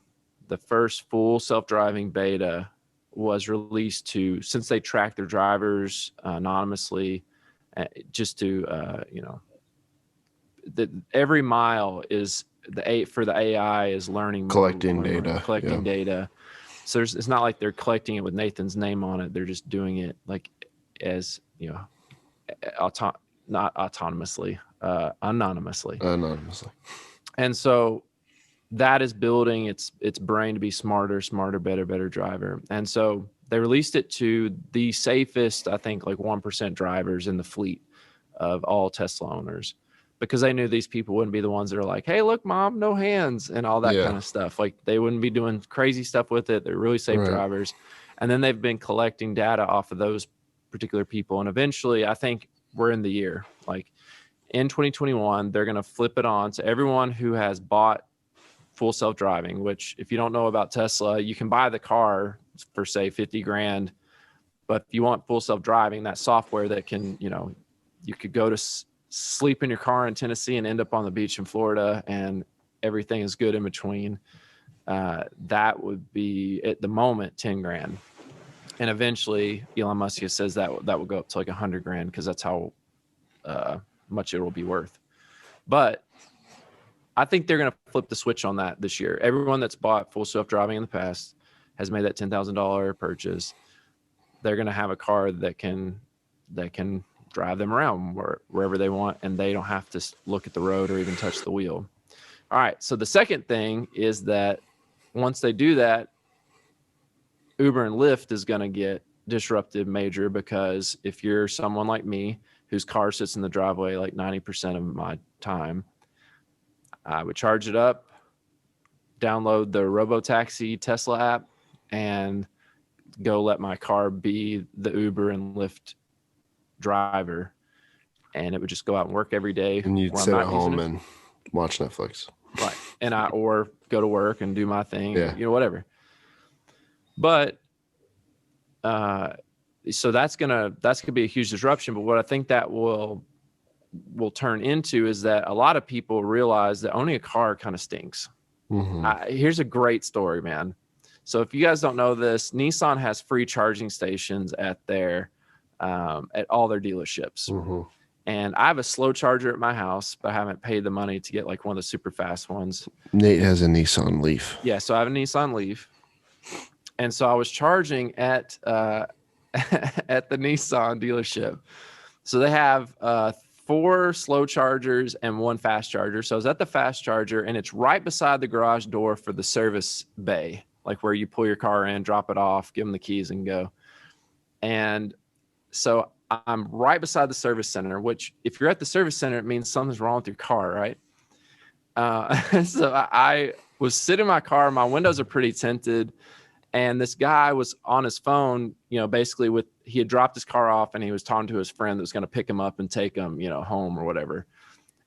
the first full self-driving beta was released to, since they track their drivers anonymously, just to, you know, that every mile is for the AI is learning more, Collecting data. collecting Yeah. data. So it's not like they're collecting it with Nathan's name on it. They're just doing it like as, you know, not autonomously, anonymously. Anonymously. And so that is building its brain to be smarter, better driver. And so they released it to the safest, I think, like 1% drivers in the fleet of all Tesla owners, because they knew these people wouldn't be the ones that are like, hey, look, mom, no hands and all that kind Yeah. of stuff. Like they wouldn't be doing crazy stuff with it. They're really safe Right. drivers. And then they've been collecting data off of those particular people. And eventually, I think we're in the year, like in 2021, they're going to flip it on to everyone who has bought full self-driving, which if you don't know about Tesla, you can buy the car for say 50 grand. But if you want full self-driving, that software that can, you know, you could go to sleep in your car in Tennessee and end up on the beach in Florida and everything is good in between. That would be at the moment 10 grand. And eventually Elon Musk says that will go up to like 100 grand because that's how much it will be worth. But I think they're going to flip the switch on that this year. Everyone that's bought full self-driving in the past has made that $10,000 purchase. They're going to have a car that can drive them around wherever they want, and they don't have to look at the road or even touch the wheel. All right. So the second thing is that once they do that, Uber and Lyft is going to get disrupted major, because if you're someone like me whose car sits in the driveway like 90% of my time, I would charge it up, download the RoboTaxi Tesla app, and go let my car be the Uber and Lyft driver. and it would just go out and work every day. And you'd sit at home and watch Netflix. Right. And or go to work and do my thing, Yeah. you know, whatever. But, so that's gonna be a huge disruption. But what I think that will turn into is that a lot of people realize that owning a car kind of stinks. Here's a great story, man. So if you guys don't know this, Nissan has free charging stations at all their dealerships. And I have a slow charger at my house, but I haven't paid the money to get like one of the super fast ones. Nate has a Nissan Leaf. Yeah, so I have a Nissan Leaf. And so I was charging at at the Nissan dealership. So they have 4 slow chargers and 1 fast charger. So I was at the fast charger, and it's right beside the garage door for the service bay, like where you pull your car in, drop it off, give them the keys, and go. And so I'm right beside the service center, which if you're at the service center, it means something's wrong with your car, right? So I was sitting in my car. My windows are pretty tinted. And this guy was on his phone, you know, basically he had dropped his car off, and he was talking to his friend that was going to pick him up and take him, you know, home or whatever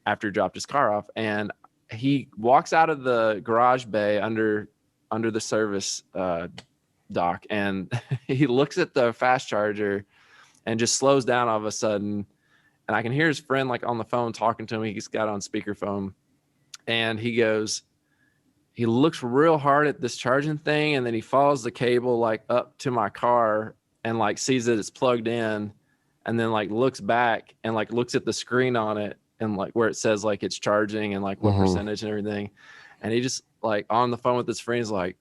after he dropped his car off. And he walks out of the garage bay under the service dock, and he looks at the fast charger and just slows down all of a sudden. And I can hear his friend like on the phone talking to him. He's got on speakerphone, and he looks real hard at this charging thing, and then he follows the cable like up to my car and like sees that it's plugged in, and then like looks back and like looks at the screen on it and like where it says like it's charging and like what percentage and everything. And he just like on the phone with his friends like,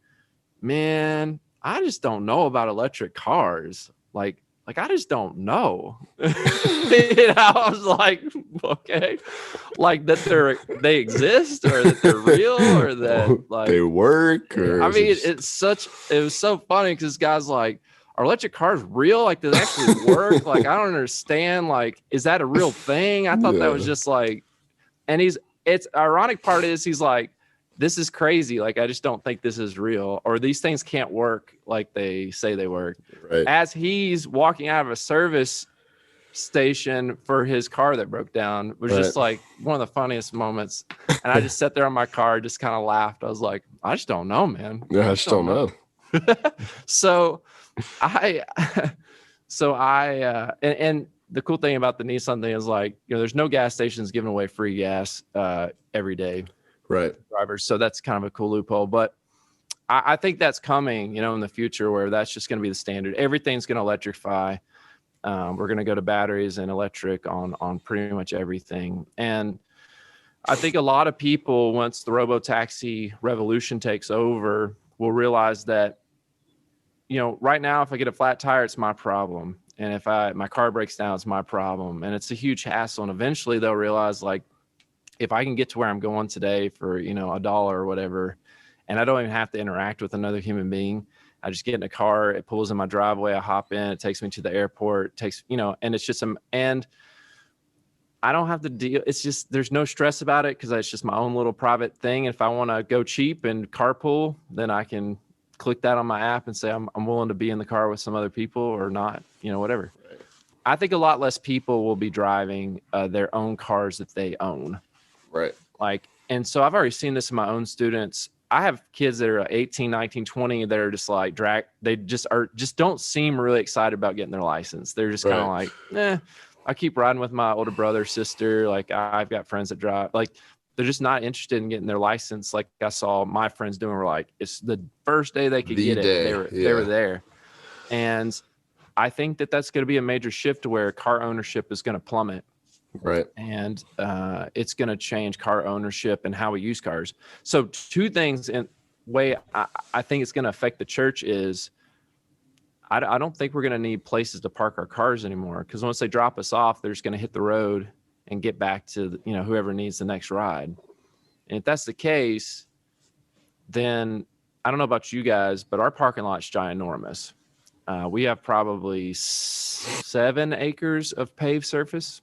man, I just don't know about electric cars. Like I just don't know. You know, I was like, okay, like that they exist, or that they're real, or that like they work. Or I mean, it was so funny because this guy's like, are electric cars real? Like, do they actually work? Like, I don't understand. Like, is that a real thing? I thought that was just like, and it's ironic part is he's like, this is crazy. Like, I just don't think this is real, or these things can't work like they say they work. Right. As he's walking out of a service station for his car that broke down, it was just like one of the funniest moments. And I just sat there on my car, just kind of laughed. I was like, I just don't know, man. Yeah, I just don't know. So and the cool thing about the Nissan thing is like, you know, there's no gas stations giving away free gas every day. Right. Drivers. So that's kind of a cool loophole. But I think that's coming, you know, in the future where that's just going to be the standard. Everything's going to electrify. We're going to go to batteries and electric on pretty much everything. And I think a lot of people, once the robo-taxi revolution takes over, will realize that, you know, right now, if I get a flat tire, it's my problem. And if my car breaks down, it's my problem. And it's a huge hassle. And eventually they'll realize, like, if I can get to where I'm going today for, you know, $1 or whatever, and I don't even have to interact with another human being, I just get in a car, it pulls in my driveway, I hop in, it takes me to the airport, you know, and it's just and I don't have to deal. It's just, there's no stress about it because it's just my own little private thing. If I want to go cheap and carpool, then I can click that on my app and say, I'm willing to be in the car with some other people or not, you know, whatever. Right. I think a lot less people will be driving their own cars that they own. Right. Like, and so I've already seen this in my own students. I have kids that are 18, 19, 20 that are just like they just don't seem really excited about getting their license. They're just kind of like, I keep riding with my older brother, sister. Like, I've got friends that drive. Like, they're just not interested in getting their license. Like I saw my friends doing, were like, it's the first day they could get it. They were there. And I think that that's going to be a major shift to where car ownership is going to plummet. Right. And it's going to change car ownership and how we use cars. So 2 things in way I think it's going to affect the church is I don't think we're going to need places to park our cars anymore, because once they drop us off, they're just going to hit the road and get back to, you know, whoever needs the next ride. And if that's the case, then I don't know about you guys, but our parking lot's ginormous. We have probably 7 acres of paved surface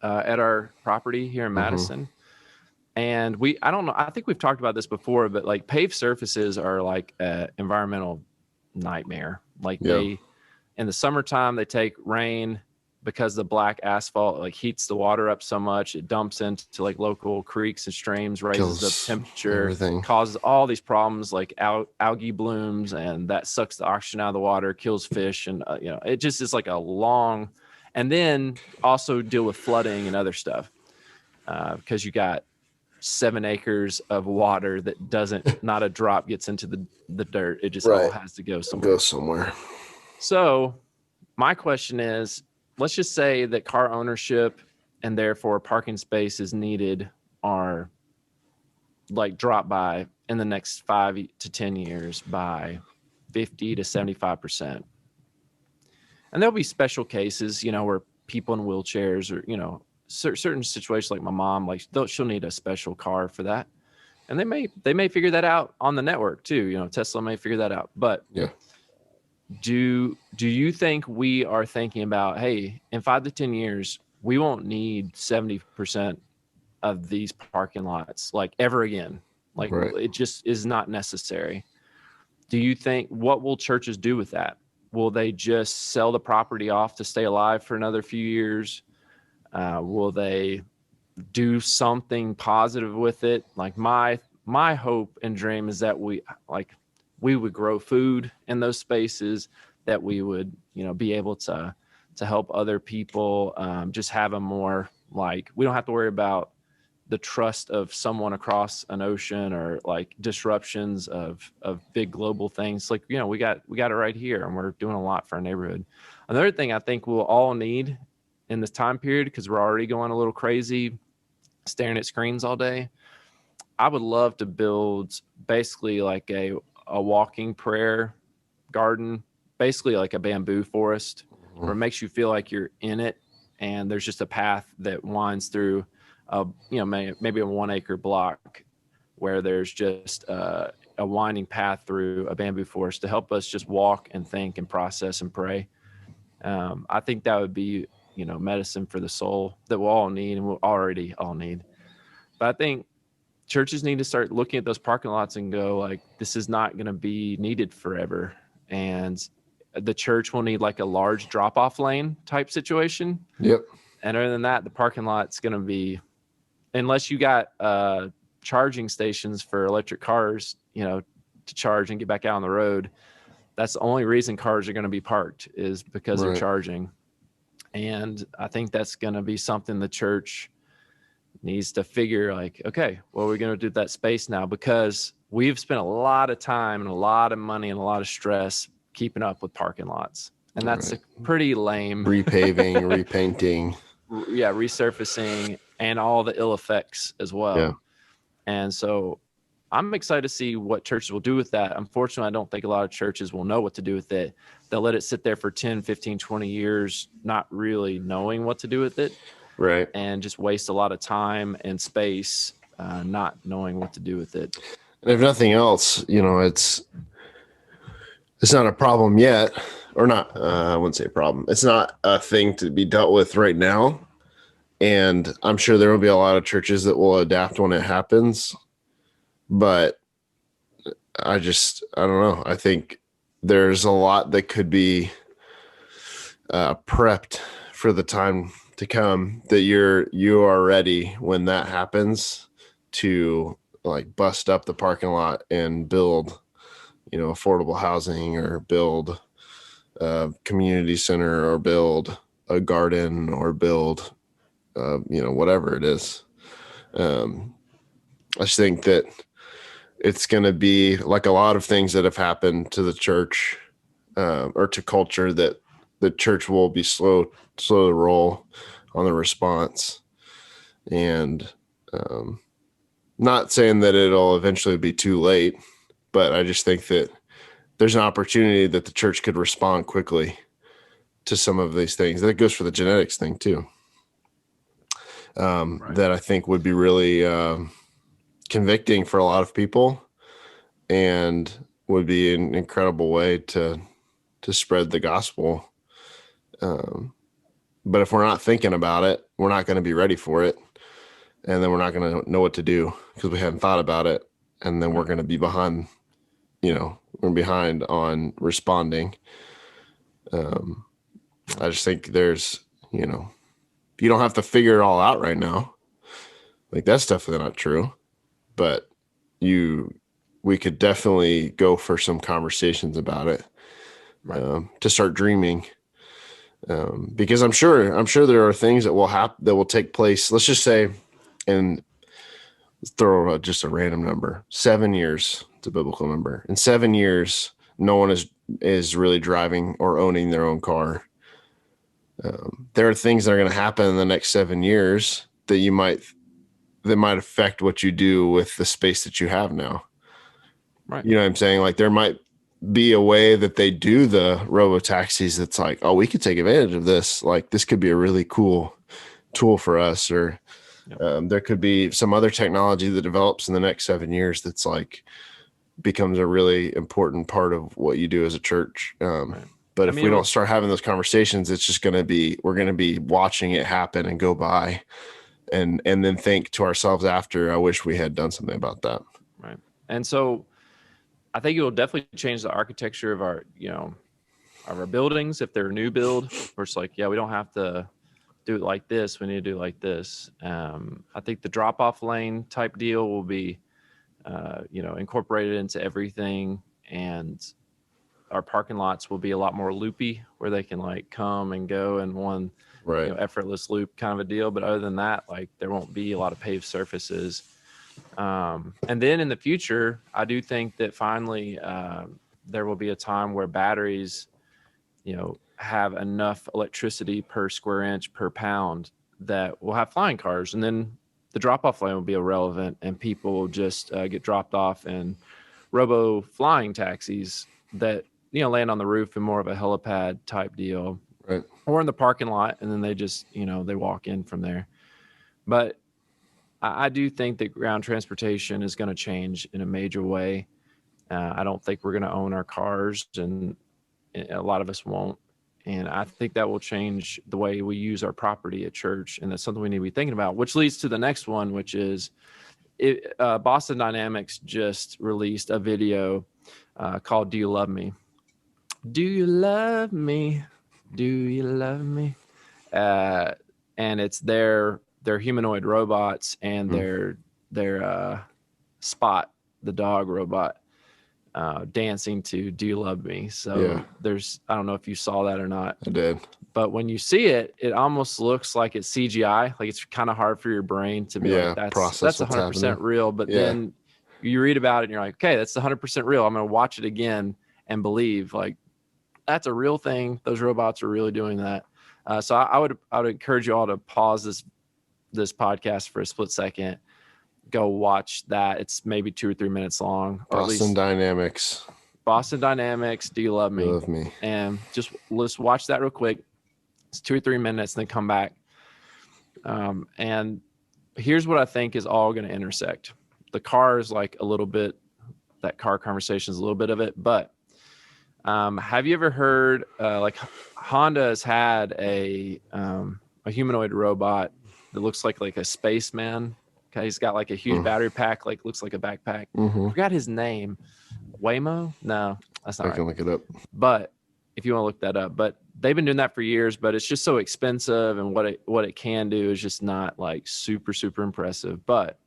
at our property here in Madison. And I don't know, I think we've talked about this before, but like paved surfaces are like an environmental nightmare. Like they, in the summertime, they take rain because the black asphalt like heats the water up so much, it dumps into like local creeks and streams, raises the temperature, everything. causes all these problems like algae blooms, and that sucks the oxygen out of the water, kills fish, and it just is like a long. And then also deal with flooding and other stuff because you got 7 acres of water that doesn't, not a drop gets into the dirt. It just all has to go somewhere. So my question is, let's just say that car ownership and therefore parking space is needed are like drop by in the next 5 to 10 years by 50 to 75%. And there'll be special cases, where people in wheelchairs or, certain situations like my mom, like she'll need a special car for that. And they may figure that out on the network too. Tesla may figure that out. But yeah, do you think we are thinking about, hey, in 5 to 10 years, we won't need 70% of these parking lots like ever again? Like It just is not necessary. Do you think, what will churches do with that? Will they just sell the property off to stay alive for another few years? Will they do something positive with it? Like my hope and dream is that we would grow food in those spaces, that we would, be able to help other people, just have a more like, we don't have to worry about the trust of someone across an ocean or like disruptions of big global things. Like, we got it right here, and we're doing a lot for our neighborhood. Another thing I think we'll all need in this time period, because we're already going a little crazy staring at screens all day, I would love to build basically like a walking prayer garden, basically like a bamboo forest, where it makes you feel like you're in it, and there's just a path that winds through maybe a 1 acre block, where there's just a winding path through a bamboo forest to help us just walk and think and process and pray. I think that would be medicine for the soul that we'll all need, and we'll already all need. But I think churches need to start looking at those parking lots and go like, this is not going to be needed forever. And the church will need like a large drop-off lane type situation. Yep. And other than that, the parking lot's going to be, unless you got charging stations for electric cars, to charge and get back out on the road. That's the only reason cars are going to be parked, is because they're charging. And I think that's going to be something the church needs to figure, like, okay, what are we going to do with that space now? Because we've spent a lot of time and a lot of money and a lot of stress keeping up with parking lots. And that's a pretty lame repaving, repainting. Yeah, resurfacing and all the ill effects as well. Yeah. And so I'm excited to see what churches will do with that. Unfortunately, I don't think a lot of churches will know what to do with it. They'll let it sit there for 10, 15, 20 years, not really knowing what to do with it. Right. And just waste a lot of time and space, not knowing what to do with it. And if nothing else, it's not a problem yet, or not. I wouldn't say a problem. It's not a thing to be dealt with right now. And I'm sure there will be a lot of churches that will adapt when it happens. But I don't know. I think there's a lot that could be prepped for the time to come, that you are ready when that happens to like bust up the parking lot and build, affordable housing, or build a community center, or build a garden, or build, whatever it is. I just think that it's going to be like a lot of things that have happened to the church, or to culture, that the church will be slow to roll on the response. And not saying that it'll eventually be too late, but I just think that there's an opportunity that the church could respond quickly to some of these things. That goes for the genetics thing too. That I think would be really convicting for a lot of people, and would be an incredible way to spread the gospel. But if we're not thinking about it, we're not going to be ready for it. And then we're not going to know what to do because we haven't thought about it. And then we're going to be behind, we're behind on responding. I just think there's, you know, you don't have to figure it all out right now. Like, that's definitely not true, but we could definitely go for some conversations about it, Right. to start dreaming. Because I'm sure there are things that will take place. Let's just say, and throw just a random number, 7 years. It's a biblical number. In 7 years, no one is really driving or owning their own car. There are things that are going to happen in the next 7 years that might affect what you do with the space that you have now. Right. You know what I'm saying? Like, there might be a way that they do the robo taxis that's like, oh, we could take advantage of this. Like, this could be a really cool tool for us. Or there could be some other technology that develops in the next 7 years that's like becomes a really important part of what you do as a church. Right. But if we don't start having those conversations, it's just going to be, we're going to be watching it happen and go by, and then think to ourselves after, I wish we had done something about that. Right. And so I think it will definitely change the architecture of our, of our buildings. If they're a new build, where it's like, yeah, we don't have to do it like this. We need to do it like this. I think the drop-off lane type deal will be, incorporated into everything, and our parking lots will be a lot more loopy, where they can like come and go in one, Right. effortless loop kind of a deal. But other than that, like, there won't be a lot of paved surfaces. And then in the future, I do think that finally there will be a time where batteries, have enough electricity per square inch per pound that we'll have flying cars, and then the drop-off lane will be irrelevant, and people will just get dropped off in robo flying taxis that land on the roof in more of a helipad type deal, Right. or in the parking lot, and then they just they walk in from there. But I do think that ground transportation is going to change in a major way. I don't think we're going to own our cars, and a lot of us won't. And I think that will change the way we use our property at church. And that's something we need to be thinking about, which leads to the next one, which is Boston Dynamics just released a video called Do You Love Me? Do you love me? Do you love me? And it's their humanoid robots and their Spot, the dog robot, dancing to Do You Love Me? So I don't know if you saw that or not. I did. But when you see it, it almost looks like it's CGI. Like, it's kind of hard for your brain to be like, that's 100% real. But then you read about it and you're like, okay, that's 100% real. I'm going to watch it again and believe, like, that's a real thing. Those robots are really doing that. So I would encourage you all to pause this podcast for a split second. Go watch that. It's maybe 2 or 3 minutes long. Boston Dynamics. Do You Love Me? Love me. And let's watch that real quick. It's 2 or 3 minutes, then come back. And here's what I think is all going to intersect. The car is like a little bit, that car conversation is a little bit of it. But have you ever heard, like, Honda has had a humanoid robot that looks like a spaceman. Okay, he's got like a huge battery pack, like looks like a backpack. I forgot his name. Waymo? No, that's not right. I can look it up. But if you want to look that up, but they've been doing that for years, but it's just so expensive, and what it can do is just not like super, super impressive. But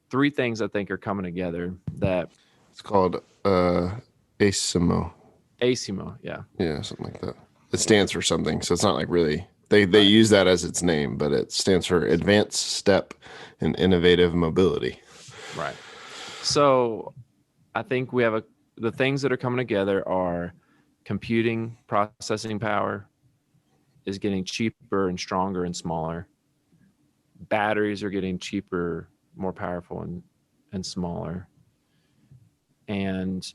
3 things I think are coming together that it's called ASIMO. ASIMO, yeah. Yeah, something like that. It stands for something, so it's not like really they use that as its name, but it stands for Advanced Step in Innovative Mobility. Right. So I think we have the things that are coming together are computing processing power is getting cheaper and stronger and smaller. Batteries are getting cheaper, more powerful and smaller. And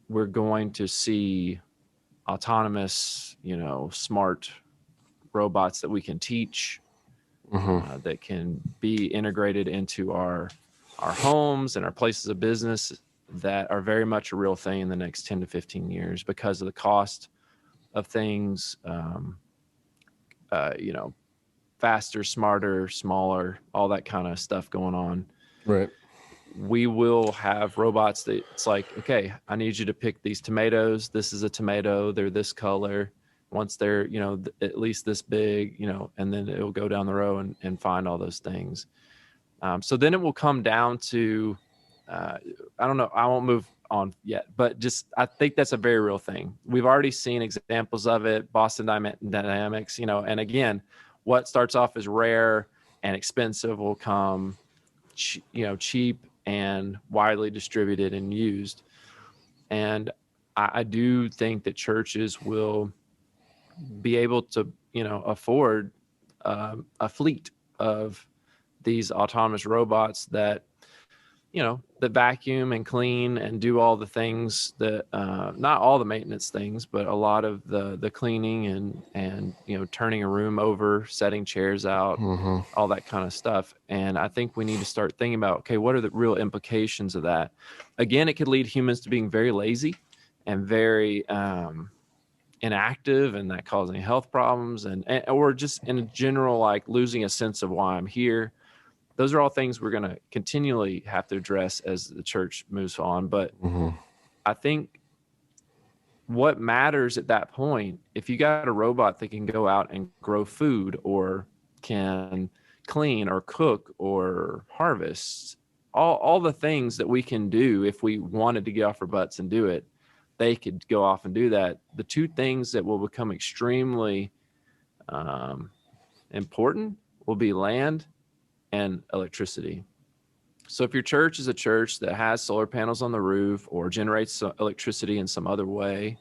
we're going to see autonomous, smart robots that we can teach, that can be integrated into our homes and our places of business, that are very much a real thing in the next 10 to 15 years because of the cost of things, faster, smarter, smaller, all that kind of stuff going on. Right. We will have robots that it's like, okay, I need you to pick these tomatoes. This is a tomato. They're this color. once they're, at least this big, and then it'll go down the row and find all those things. So then it will come down to, I don't know, I won't move on yet, but just, I think that's a very real thing. We've already seen examples of it, Boston Dynamics, and again, what starts off as rare and expensive will come, cheap and widely distributed and used. And I do think that churches will be able to, afford a fleet of these autonomous robots that, that vacuum and clean and do all the things that, not all the maintenance things, but a lot of the cleaning and, turning a room over, setting chairs out, all that kind of stuff. And I think we need to start thinking about, okay, what are the real implications of that? Again, it could lead humans to being very lazy and very, inactive, and that causing health problems and or just in general, like losing a sense of why I'm here. Those are all things we're going to continually have to address as the church moves on. But I think what matters at that point, if you got a robot that can go out and grow food or can clean or cook or harvest, all the things that we can do if we wanted to get off our butts and do it, they could go off and do that. The two things that will become extremely important will be land and electricity. So if your church is a church that has solar panels on the roof or generates electricity in some other way,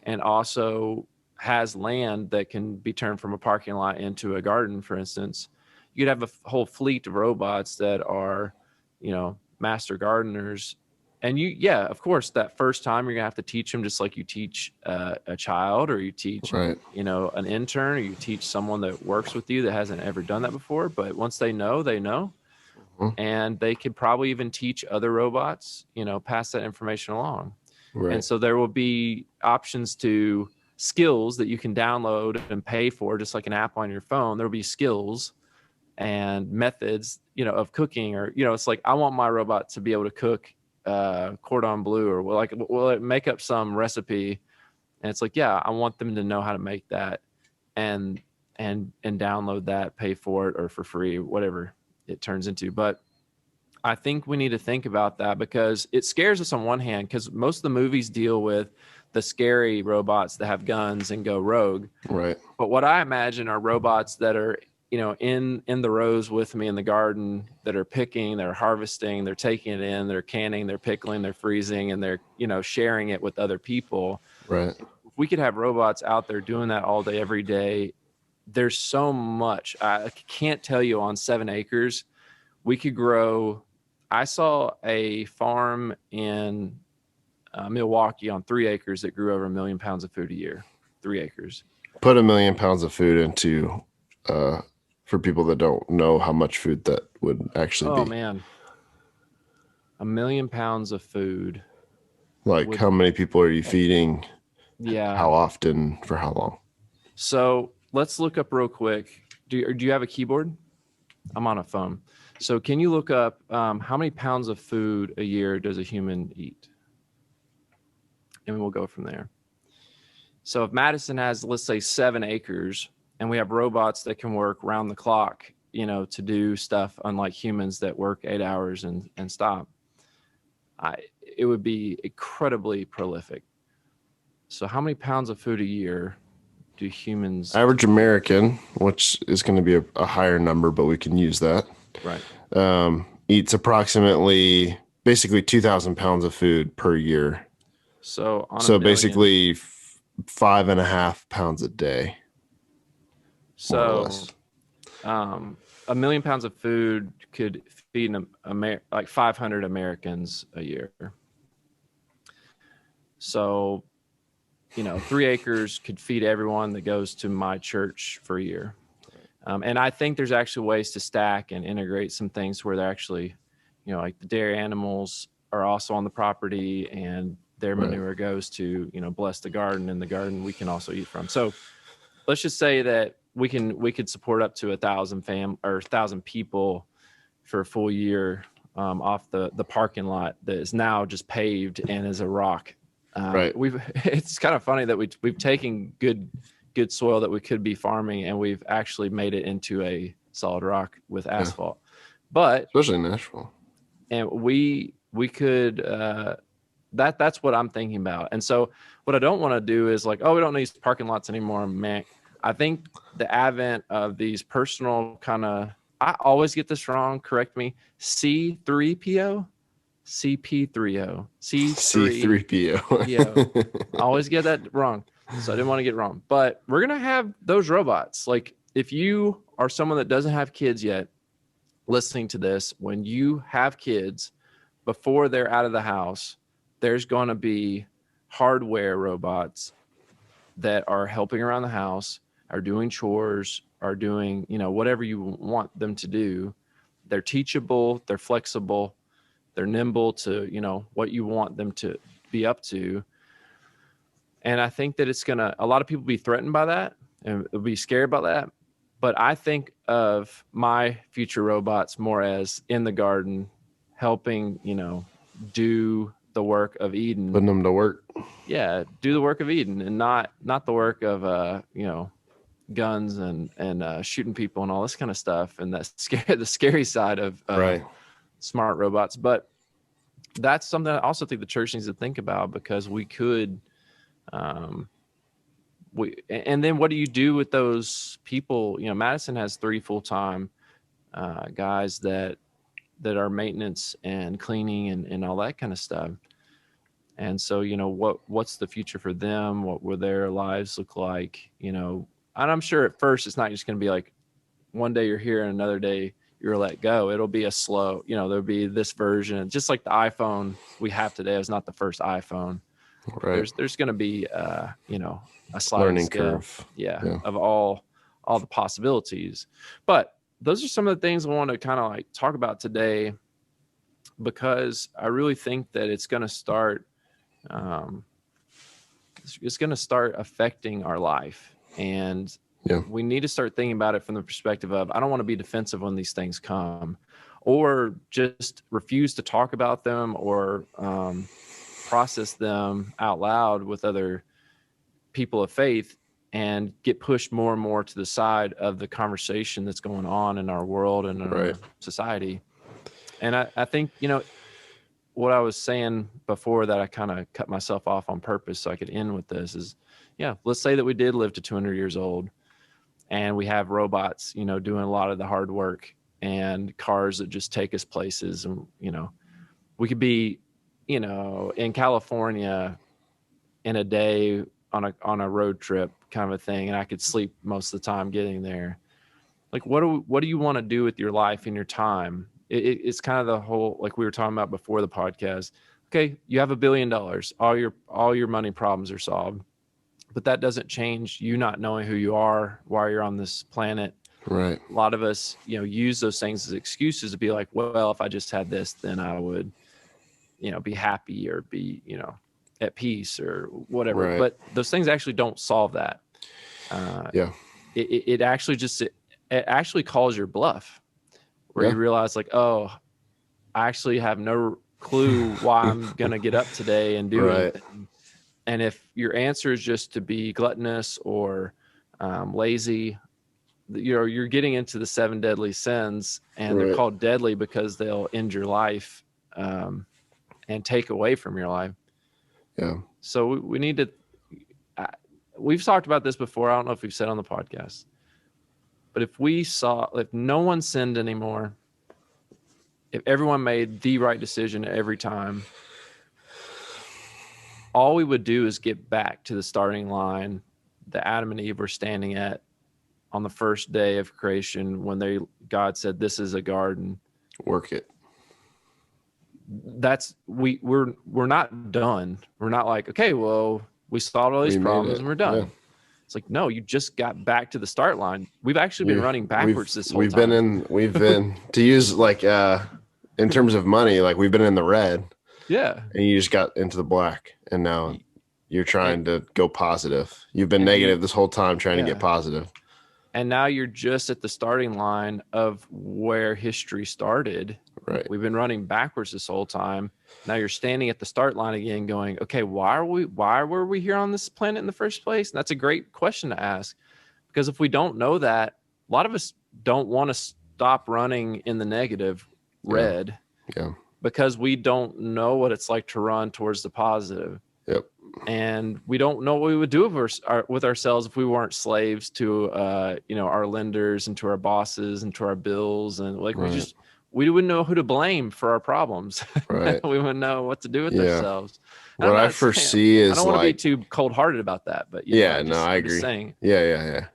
and also has land that can be turned from a parking lot into a garden, for instance, you could have a whole fleet of robots that are, master gardeners. And of course, that first time you're gonna have to teach them, just like you teach a child, or you teach, Right. An intern, or you teach someone that works with you that hasn't ever done that before. But once they know, they know. And they could probably even teach other robots, pass that information along. Right. And so there will be options to skills that you can download and pay for, just like an app on your phone. There'll be skills and methods, of cooking, or, it's like, I want my robot to be able to cook cordon bleu, or will it make up some recipe? And it's like, yeah, I want them to know how to make that and download that, pay for it, or for free, whatever it turns into. But I think we need to think about that, because it scares us on one hand, because most of the movies deal with the scary robots that have guns and go rogue. Right. But what I imagine are robots that are, in the rows with me in the garden, that are picking, they're harvesting, they're taking it in, they're canning, they're pickling, they're freezing, and they're, sharing it with other people. Right. If we could have robots out there doing that all day, every day, there's so much. I can't tell you, on 7 acres, we could grow. I saw a farm in Milwaukee on 3 acres that grew over 1 million pounds of food a year. 3 acres. Put 1 million pounds of food into, for people that don't know how much food that would actually be. Oh man, 1 million pounds of food. Like, how many people are you feeding? Yeah. How often? For how long? So let's look up real quick. Do you have a keyboard? I'm on a phone. So can you look up how many pounds of food a year does a human eat? And we'll go from there. So if Madison has, let's say, 7 acres, and we have robots that can work round the clock, to do stuff, unlike humans that work 8 hours and stop, it would be incredibly prolific. So how many pounds of food a year do humans? Average American, which is going to be a higher number, but we can use that. Right. Eats approximately, basically 2,000 pounds of food per year. So basically 5.5 pounds a day. So 1 million pounds of food could feed like 500 Americans a year. So, 3 acres could feed everyone that goes to my church for a year. And I think there's actually ways to stack and integrate some things where they're actually, like the dairy animals are also on the property, and their manure goes to, bless the garden, and the garden we can also eat from. So let's just say that we could support up to 1,000 people for a full year off the parking lot that is now just paved and is a rock. Right. It's kind of funny that we've taken good soil that we could be farming, and we've actually made it into a solid rock with asphalt. But especially in Nashville. And we could that's what I'm thinking about. And so what I don't want to do is like, oh, we don't need parking lots anymore, man. I think the advent of these personal kind of, I always get this wrong, correct me, C3PO, CP3O, C3PO. I always get that wrong. So I didn't want to get it wrong. But we're going to have those robots. Like if you are someone that doesn't have kids yet, listening to this, when you have kids, before they're out of the house, there's going to be hardware robots that are helping around the house, are doing chores, are doing, whatever you want them to do. They're teachable, they're flexible, they're nimble to, what you want them to be up to. And I think that a lot of people be threatened by that and be scared about that. But I think of my future robots more as in the garden, helping, do the work of Eden. Putting them to work. Yeah, do the work of Eden, and not the work of, guns and shooting people and all this kind of stuff, and the scary side of right. smart robots. But that's something I also think the church needs to think about, because we could. And then what do you do with those people? Madison has 3 full-time guys that are maintenance and cleaning and all that kind of stuff. And so, what's the future for them? What will their lives look like? And I'm sure at first it's not just going to be like one day you're here and another day you're let go. It'll be a slow, there'll be this version, just like the iPhone we have today is not the first iPhone. Right. There's going to be, a sliding learning scale, curve. Yeah, of all the possibilities. But those are some of the things I want to kind of like talk about today, because I really think that it's going to start, affecting our life, and we need to start thinking about it from the perspective of, I don't want to be defensive when these things come, or just refuse to talk about them, or process them out loud with other people of faith, and get pushed more and more to the side of the conversation that's going on in our world and in our society. And I think, what I was saying before that I kind of cut myself off on purpose so I could end with this is, let's say that we did live to 200 years old, and we have robots, doing a lot of the hard work, and cars that just take us places. And, we could be, in California in a day on a road trip kind of a thing, and I could sleep most of the time getting there. Like, what do you want to do with your life and your time? It's kind of the whole, like we were talking about before the podcast. Okay, you have $1 billion, all your money problems are solved, but that doesn't change you not knowing who you are, why you're on this planet. Right. A lot of us, use those things as excuses to be like, well, if I just had this, then I would, be happy, or be, at peace, or whatever. Right. But those things actually don't solve that. It actually calls your bluff, where you realize like, oh, I actually have no clue why I'm going to get up today and do it. And if your answer is just to be gluttonous or lazy, you're getting into the 7 deadly sins, and they're called deadly because they'll end your life and take away from your life. Yeah. So we need to, we've talked about this before. I don't know if we've said on the podcast, but if no one sinned anymore, if everyone made the right decision every time, all we would do is get back to the starting line that Adam and Eve were standing at on the first day of creation, when God said, "This is a garden. Work it." We're not done. We're not like, okay, well, we solved all these problems and we're done. Yeah. It's like, no, you just got back to the start line. We've actually been running backwards this whole time. We've been to use like in terms of money, like we've been in the red. Yeah. And you just got into the black, and now you're trying to go positive. You've been negative this whole time trying to get positive. And now you're just at the starting line of where history started. Right. We've been running backwards this whole time. Now you're standing at the start line again going, okay, why were we here on this planet in the first place? And that's a great question to ask, because if we don't know that, a lot of us don't want to stop running in the negative red. Yeah. Because we don't know what it's like to run towards the positive. Yep. And we don't know what we would do with ourselves if we weren't slaves to, our lenders and to our bosses and to our bills. And like, Right. we wouldn't know who to blame for our problems. Right. We wouldn't know what to do with Yeah. ourselves. What I foresee is, I don't want to be like, too cold-hearted about that, but I I'm agree. just saying. Yeah.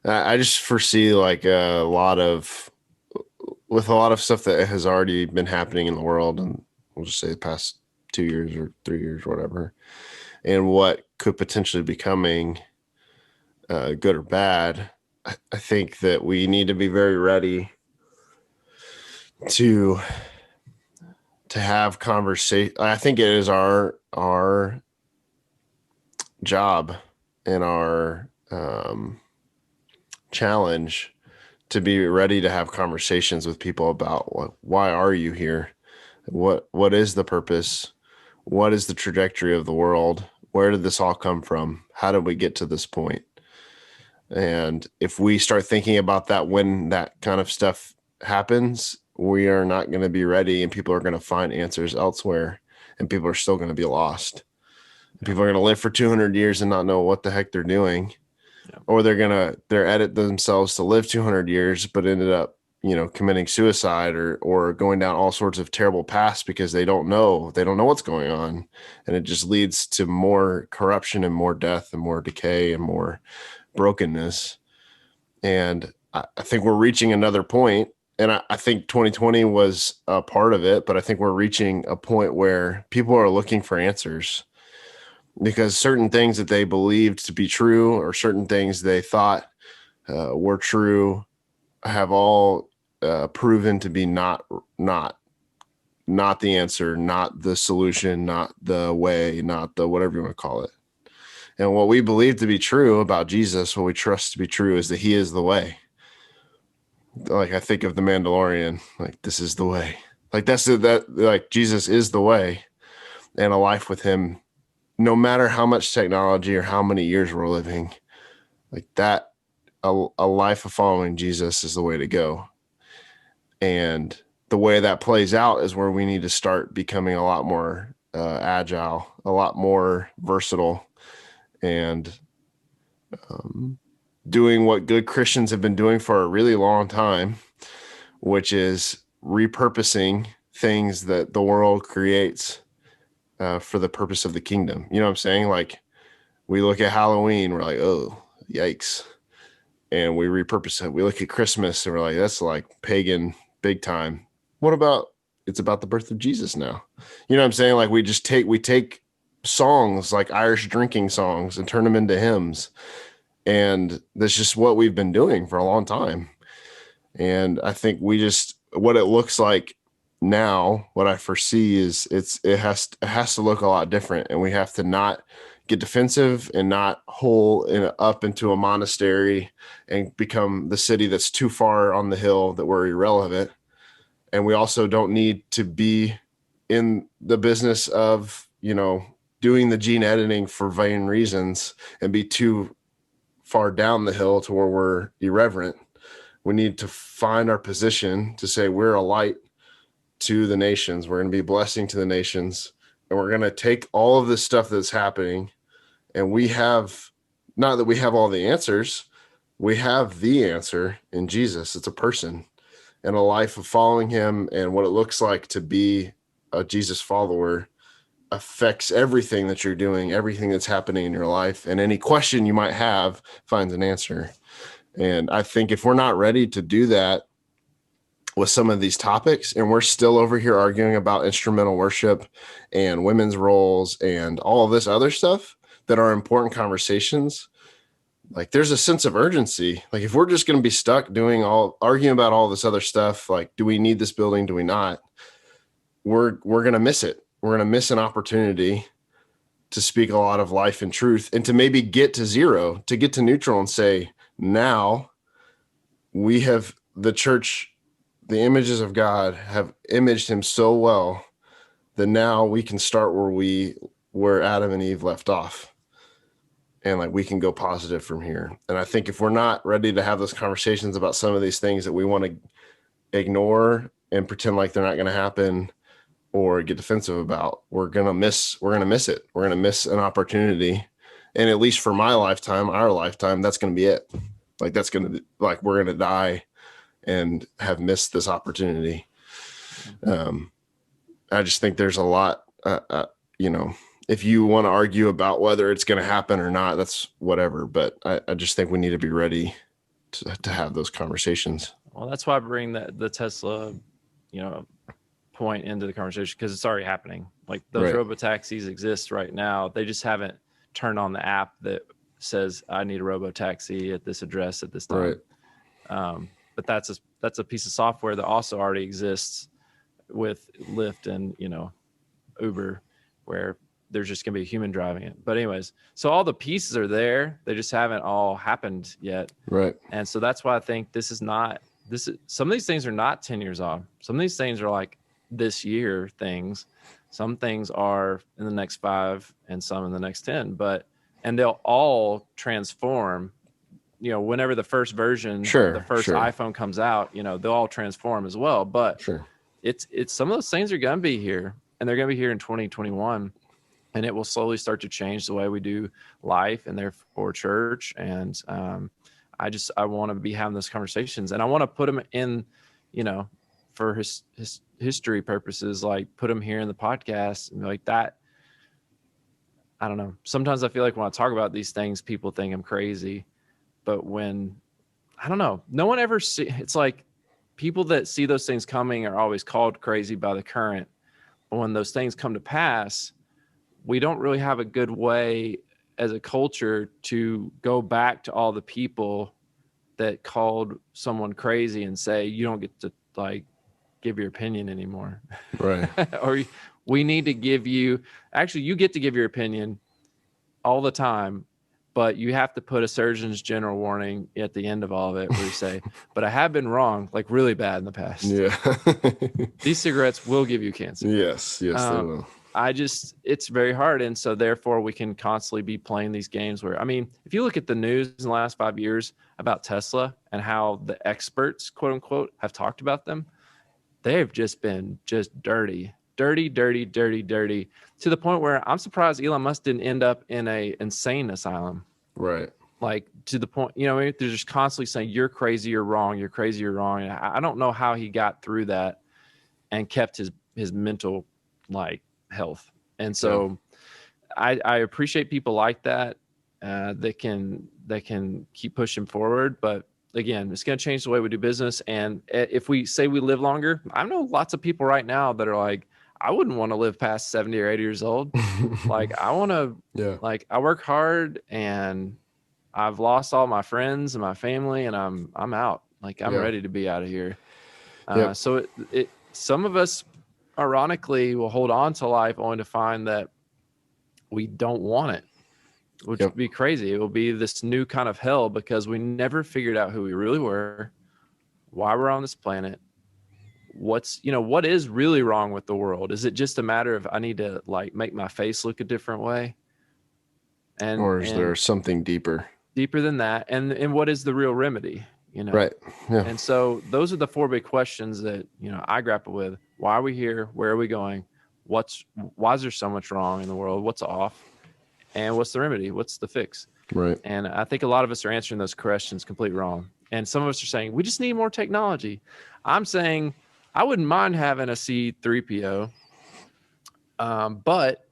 I just foresee like a lot of stuff that has already been happening in the world, and we'll just say the past 2 years or 3 years, or whatever, and what could potentially be coming, good or bad. I think that we need to be very ready to have conversation. I think it is our job and our challenge to be ready to have conversations with people about why are you here? What is the purpose? What is the trajectory of the world? Where did this all come from? How did we get to this point? And if we start thinking about that when that kind of stuff happens, we are not going to be ready, and people are going to find answers elsewhere, and people are still going to be lost. People are going to live for 200 years and not know what the heck they're doing. Yeah. Or they're edit themselves to live 200 years, but ended up, committing suicide or going down all sorts of terrible paths because they don't know what's going on. And it just leads to more corruption and more death and more decay and more brokenness. And I think we're reaching another point, and I think 2020 was a part of it, but I think we're reaching a point where people are looking for answers, because certain things that they believed to be true, or certain things they thought were true, have all proven to be not the answer, not the solution, not the way, not the whatever you want to call it. And what we believe to be true about Jesus, what we trust to be true, is that he is the way. Like, I think of the Mandalorian, like, this is the way. Like, like, Jesus is the way, and a life with him, no matter how much technology or how many years we're living, like that, a life of following Jesus is the way to go. And the way that plays out is where we need to start becoming a lot more agile, a lot more versatile, and doing what good Christians have been doing for a really long time, which is repurposing things that the world creates for the purpose of the kingdom. You know what I'm saying? Like, we look at Halloween, we're like, oh, yikes. And we repurpose it. We look at Christmas and we're like, that's like pagan big time. What about, it's about the birth of Jesus now? You know what I'm saying? Like, we take songs like Irish drinking songs and turn them into hymns. And that's just what we've been doing for a long time. And I think what it looks like now, what I foresee is it has to look a lot different, and we have to not get defensive and not hole up into a monastery and become the city that's too far on the hill that we're irrelevant. And we also don't need to be in the business of, doing the gene editing for vain reasons and be too far down the hill to where we're irreverent. We need to find our position to say we're a light to the nations. We're going to be a blessing to the nations, and we're going to take all of this stuff that's happening. And we have, not that we have all the answers, we have the answer in Jesus. It's a person and a life of following him, and what it looks like to be a Jesus follower affects everything that you're doing, everything that's happening in your life, and any question you might have finds an answer. And I think if we're not ready to do that with some of these topics, and we're still over here arguing about instrumental worship and women's roles and all of this other stuff that are important conversations, like, there's a sense of urgency. Like, if we're just going to be stuck arguing about all this other stuff, like, do we need this building? Do we not? We're going to miss it. We're going to miss an opportunity to speak a lot of life and truth, and to maybe get to zero, to get to neutral and say, Now the church, the images of God have imaged him so well that now we can start where Adam and Eve left off. And like we can go positive from here. And I think if we're not ready to have those conversations about some of these things that we want to ignore and pretend like they're not going to happen or get defensive about, we're going to miss it. We're going to miss an opportunity. And at least for my lifetime, our lifetime, that's going to be it. Like we're going to die and have missed this opportunity. I just think there's a lot, if you want to argue about whether it's going to happen or not, that's whatever. But I just think we need to be ready to have those conversations. Well, that's why I bring the Tesla, point into the conversation, because it's already happening. Like those robotaxis exist right now. They just haven't turned on the app that says I need a robotaxi at this address at this time. Right. But that's a piece of software that also already exists with Lyft and Uber, where there's just going to be a human driving it. But anyways, so all the pieces are there. They just haven't all happened yet. Right. And so that's why I think some of these things are not 10 years off. Some of these things are like this year things. Some things are in the next 5 and some in the next 10, and they'll all transform, whenever the first version, the first iPhone comes out, they'll all transform as well. But it's some of those things are going to be here, and they're going to be here in 2021. And it will slowly start to change the way we do life and therefore church. And I want to be having those conversations, and I want to put them in, for his history purposes, like put them here in the podcast and like that. I don't know. Sometimes I feel like when I talk about these things, people think I'm crazy, but I don't know, no one ever it's like people that see those things coming are always called crazy by the current. But when those things come to pass, we don't really have a good way as a culture to go back to all the people that called someone crazy and say, you don't get to like give your opinion anymore. Right. Or we need to give you, actually you get to give your opinion all the time, but you have to put a Surgeon's General warning at the end of all of it where you say, but I have been wrong, like really bad in the past. Yeah. These cigarettes will give you cancer. Yes, they will. It's very hard. And so therefore we can constantly be playing these games where, if you look at the news in the last 5 years about Tesla and how the experts, quote unquote, have talked about them, they've just been dirty to the point where I'm surprised Elon Musk didn't end up in a insane asylum. Right. Like to the point, they're just constantly saying, you're crazy, you're wrong, you're crazy, you're wrong. And I don't know how he got through that and kept his mental health. And so I appreciate people like that that can keep pushing forward. But again, it's going to change the way we do business. And if we say we live longer, I know lots of people right now that are like, I wouldn't want to live past 70 or 80 years old. I want to, I work hard and I've lost all my friends and my family and I'm out. I'm ready to be out of here. So some of us ironically will hold on to life only to find that we don't want it, which would be crazy. It will be this new kind of hell because we never figured out who we really were, why we're on this planet, what is really wrong with the world. Is it just a matter of I need to make my face look a different way? Or is there something deeper than that? And what is the real remedy? Right. Yeah. And so those are the 4 big questions that, I grapple with. Why are we here? Where are we going? Why is there so much wrong in the world? What's off? And what's the remedy? What's the fix? Right. And I think a lot of us are answering those questions completely wrong. And some of us are saying, we just need more technology. I'm saying I wouldn't mind having a C3PO, but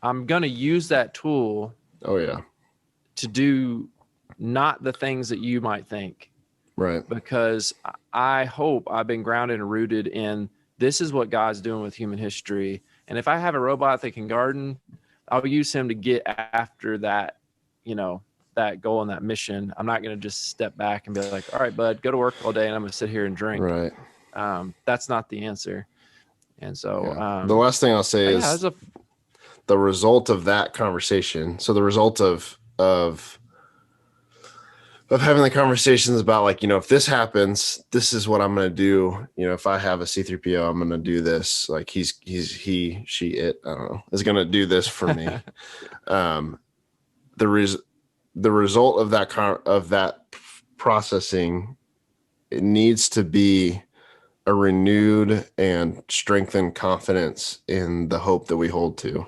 I'm going to use that tool to do not the things that you might think. Right. Because I hope I've been grounded and rooted in this is what God's doing with human history. And if I have a robot that can garden, I'll use him to get after that, that goal and that mission. I'm not going to just step back and be like, all right, bud, go to work all day and I'm going to sit here and drink. Right. That's not the answer. And so the last thing I'll say is the result of that conversation. So the result of of having the conversations about like, if this happens, this is what I'm going to do. If I have a C3PO, I'm going to do this. Like he, she, it, I don't know, is going to do this for me. um, the result of that processing, it needs to be a renewed and strengthened confidence in the hope that we hold to.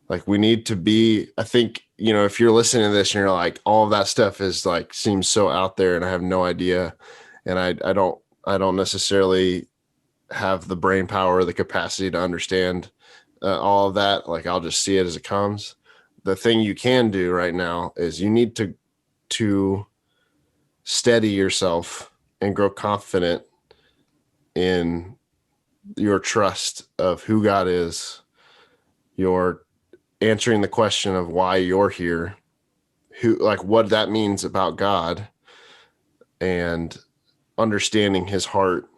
Like we need to be, I think, if you're listening to this and you're like, all of that stuff is like, seems so out there and I have no idea. And I don't necessarily have the brain power or the capacity to understand all of that. Like I'll just see it as it comes. The thing you can do right now is you need to steady yourself and grow confident in your trust of who God is, your answering the question of why you're here, what that means about God, and understanding his heart,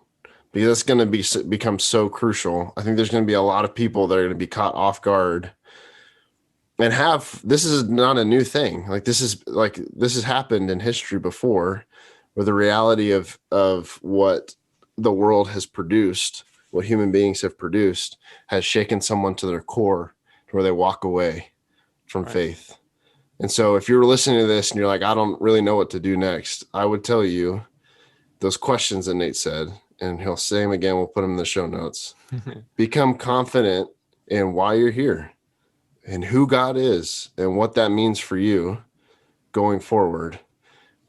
because that's going to become so crucial. I think there's going to be a lot of people that are going to be caught off guard and this is not a new thing. This has happened in history before, where the reality of what the world has produced, what human beings have produced, has shaken someone to their core, to where they walk away from faith. And so if you're listening to this and you're like, I don't really know what to do next, I would tell you those questions that Nate said, and he'll say them again. We'll put them in the show notes. Become confident in why you're here and who God is and what that means for you going forward,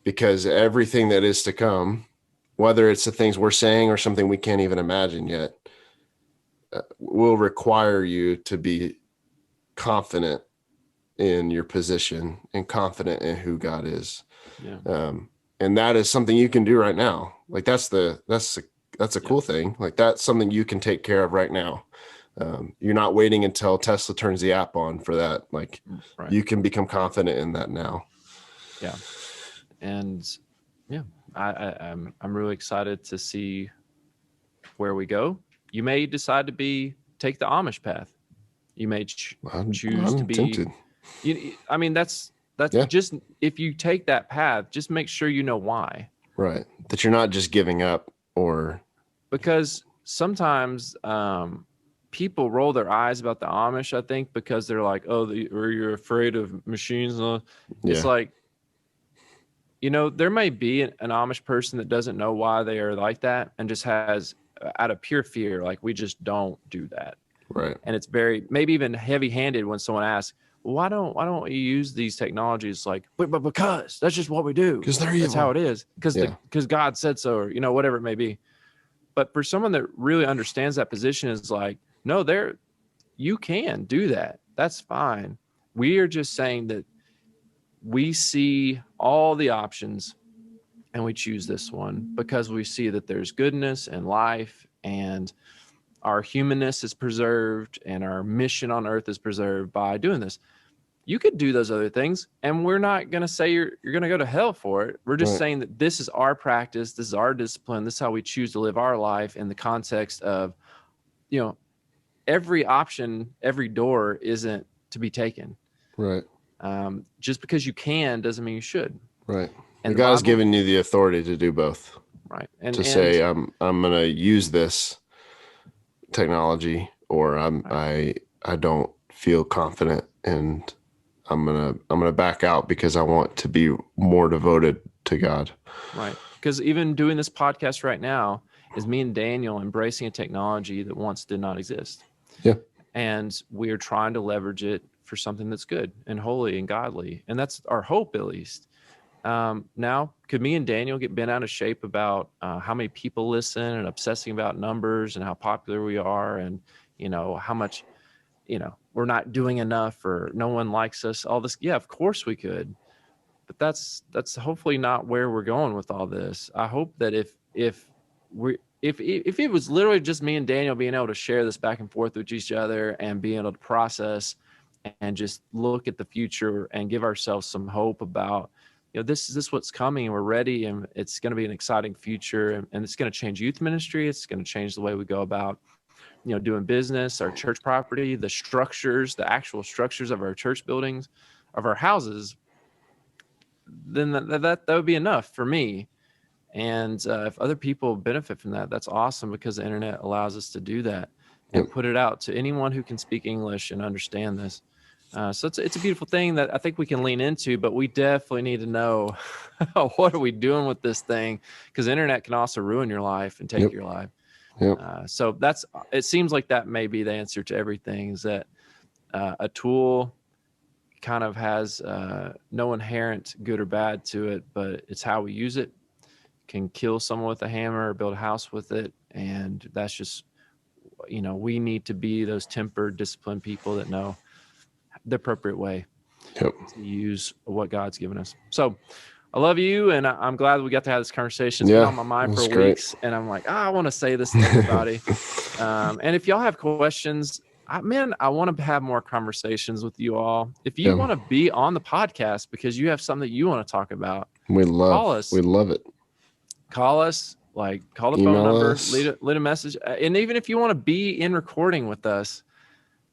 because everything that is to come, whether it's the things we're saying or something we can't even imagine yet, will require you to be confident in your position and confident in who God is. Yeah. And that is something you can do right now. Like that's a cool thing. Like that's something you can take care of right now. You're not waiting until Tesla turns the app on for that. Like you can become confident in that now. Yeah. And yeah, I'm really excited to see where we go. You may decide to take the Amish path. You may choose to be tempted. I mean, that's just, if you take that path, just make sure you know why. Right. That you're not just giving up, or because sometimes people roll their eyes about the Amish, I think, because they're like, oh, or you're afraid of machines. It's like, there may be an Amish person that doesn't know why they are like that and just has, out of pure fear, like, we just don't do that. Right. And it's maybe even heavy-handed when someone asks, well, why don't you use these technologies? Like, but because that's just what we do. Because they're evil. That's how it is. Because God said so, or whatever it may be. But for someone that really understands that position, is like, no, you can do that. That's fine. We are just saying that we see all the options and we choose this one because we see that there's goodness and life, and our humanness is preserved and our mission on earth is preserved by doing this. You could do those other things, and we're not going to say you're going to go to hell for it. We're just saying that this is our practice. This is our discipline. This is how we choose to live our life in the context of, every option, every door isn't to be taken. Right. Just because you can doesn't mean you should. Right. And God's given you the authority to do both. Right. And say, I'm going to use this technology, or I don't feel confident, and I'm gonna back out because I want to be more devoted to God. Right. Because even doing this podcast right now is me and Daniel embracing a technology that once did not exist. Yeah. And we are trying to leverage it for something that's good and holy and godly. And that's our hope, at least. Now, could me and Daniel get bent out of shape about how many people listen and obsessing about numbers and how popular we are, and, how much, we're not doing enough, or no one likes us, all this? Yeah, of course we could. But that's hopefully not where we're going with all this. I hope that if it was literally just me and Daniel being able to share this back and forth with each other and being able to process and just look at the future and give ourselves some hope about, this is what's coming, and we're ready, and it's going to be an exciting future, and it's going to change youth ministry. It's going to change the way we go about, doing business, our church property, the structures, the actual structures of our church buildings, of our houses. then that would be enough for me. And if other people benefit from that, that's awesome, because the internet allows us to do that and put it out to anyone who can speak English and understand this. So it's a beautiful thing that I think we can lean into, but we definitely need to know what are we doing with this thing, because the internet can also ruin your life and take your life. So it seems like that may be the answer to everything, is that a tool kind of has no inherent good or bad to it, but it's how we use it. Can kill someone with a hammer or build a house with it. And that's just, we need to be those tempered, disciplined people that know the appropriate way to use what God's given us. So I love you, and I'm glad we got to have this conversation. It's been on my mind for weeks, and I'm like, I want to say this to everybody. And if y'all have questions, I want to have more conversations with you all. If you want to be on the podcast because you have something that you want to talk about, call us. We love it. Call us, call the phone number, leave a message. And even if you want to be in recording with us,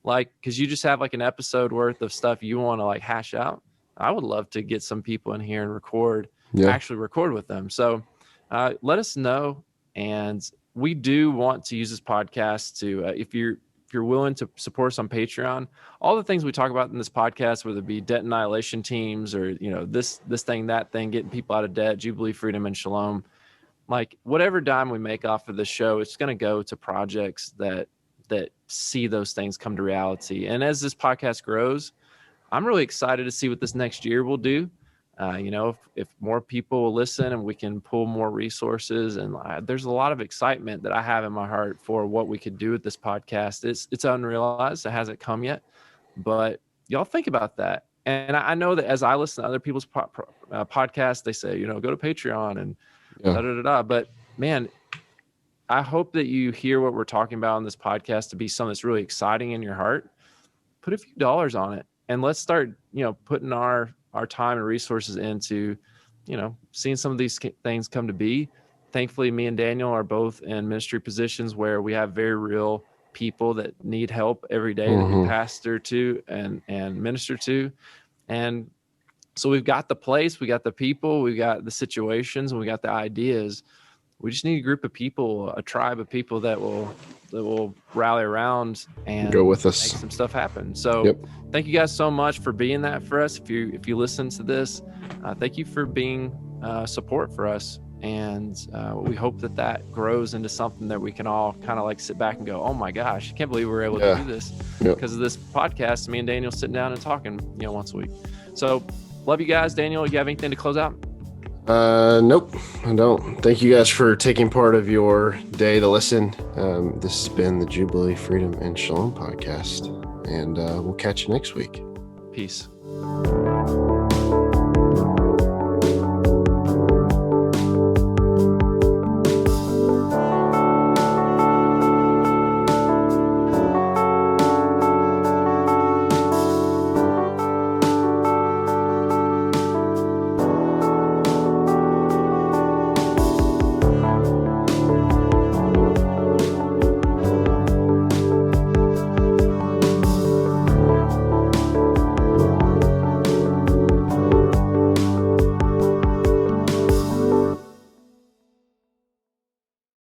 because you just have an episode worth of stuff you want to hash out, I would love to get some people in here and actually record with them. So let us know. And we do want to use this podcast to, if you're willing to support us on Patreon, all the things we talk about in this podcast, whether it be debt annihilation teams or, this thing, that thing, getting people out of debt, Jubilee, Freedom, and Shalom, whatever dime we make off of this show, it's going to go to projects that see those things come to reality. And as this podcast grows, I'm really excited to see what this next year will do. If more people will listen and we can pull more resources, and there's a lot of excitement that I have in my heart for what we could do with this podcast. It's unrealized. It hasn't come yet, but y'all think about that. And I know that as I listen to other people's podcasts, they say, go to Patreon and But man, I hope that you hear what we're talking about on this podcast to be something that's really exciting in your heart. Put a few dollars on it, and let's start, putting our time and resources into, seeing some of these things come to be. Thankfully, me and Daniel are both in ministry positions where we have very real people that need help every day that we pastor to and minister to. And so we've got the place, we got the people, we got the situations, and we got the ideas. We just need a group of people, a tribe of people that will rally around and go with us, make some stuff happen. So thank you guys so much for being that for us. If you listen to this, thank you for being support for us. And we hope that grows into something that we can all kind of sit back and go, oh my gosh, I can't believe we were able to do this because of this podcast. Me and Daniel sitting down and talking, once a week. So love you guys. Daniel, you have anything to close out? Nope, I don't. Thank you guys for taking part of your day to listen. This has been the Jubilee, Freedom, and Shalom podcast, and we'll catch you next week. Peace.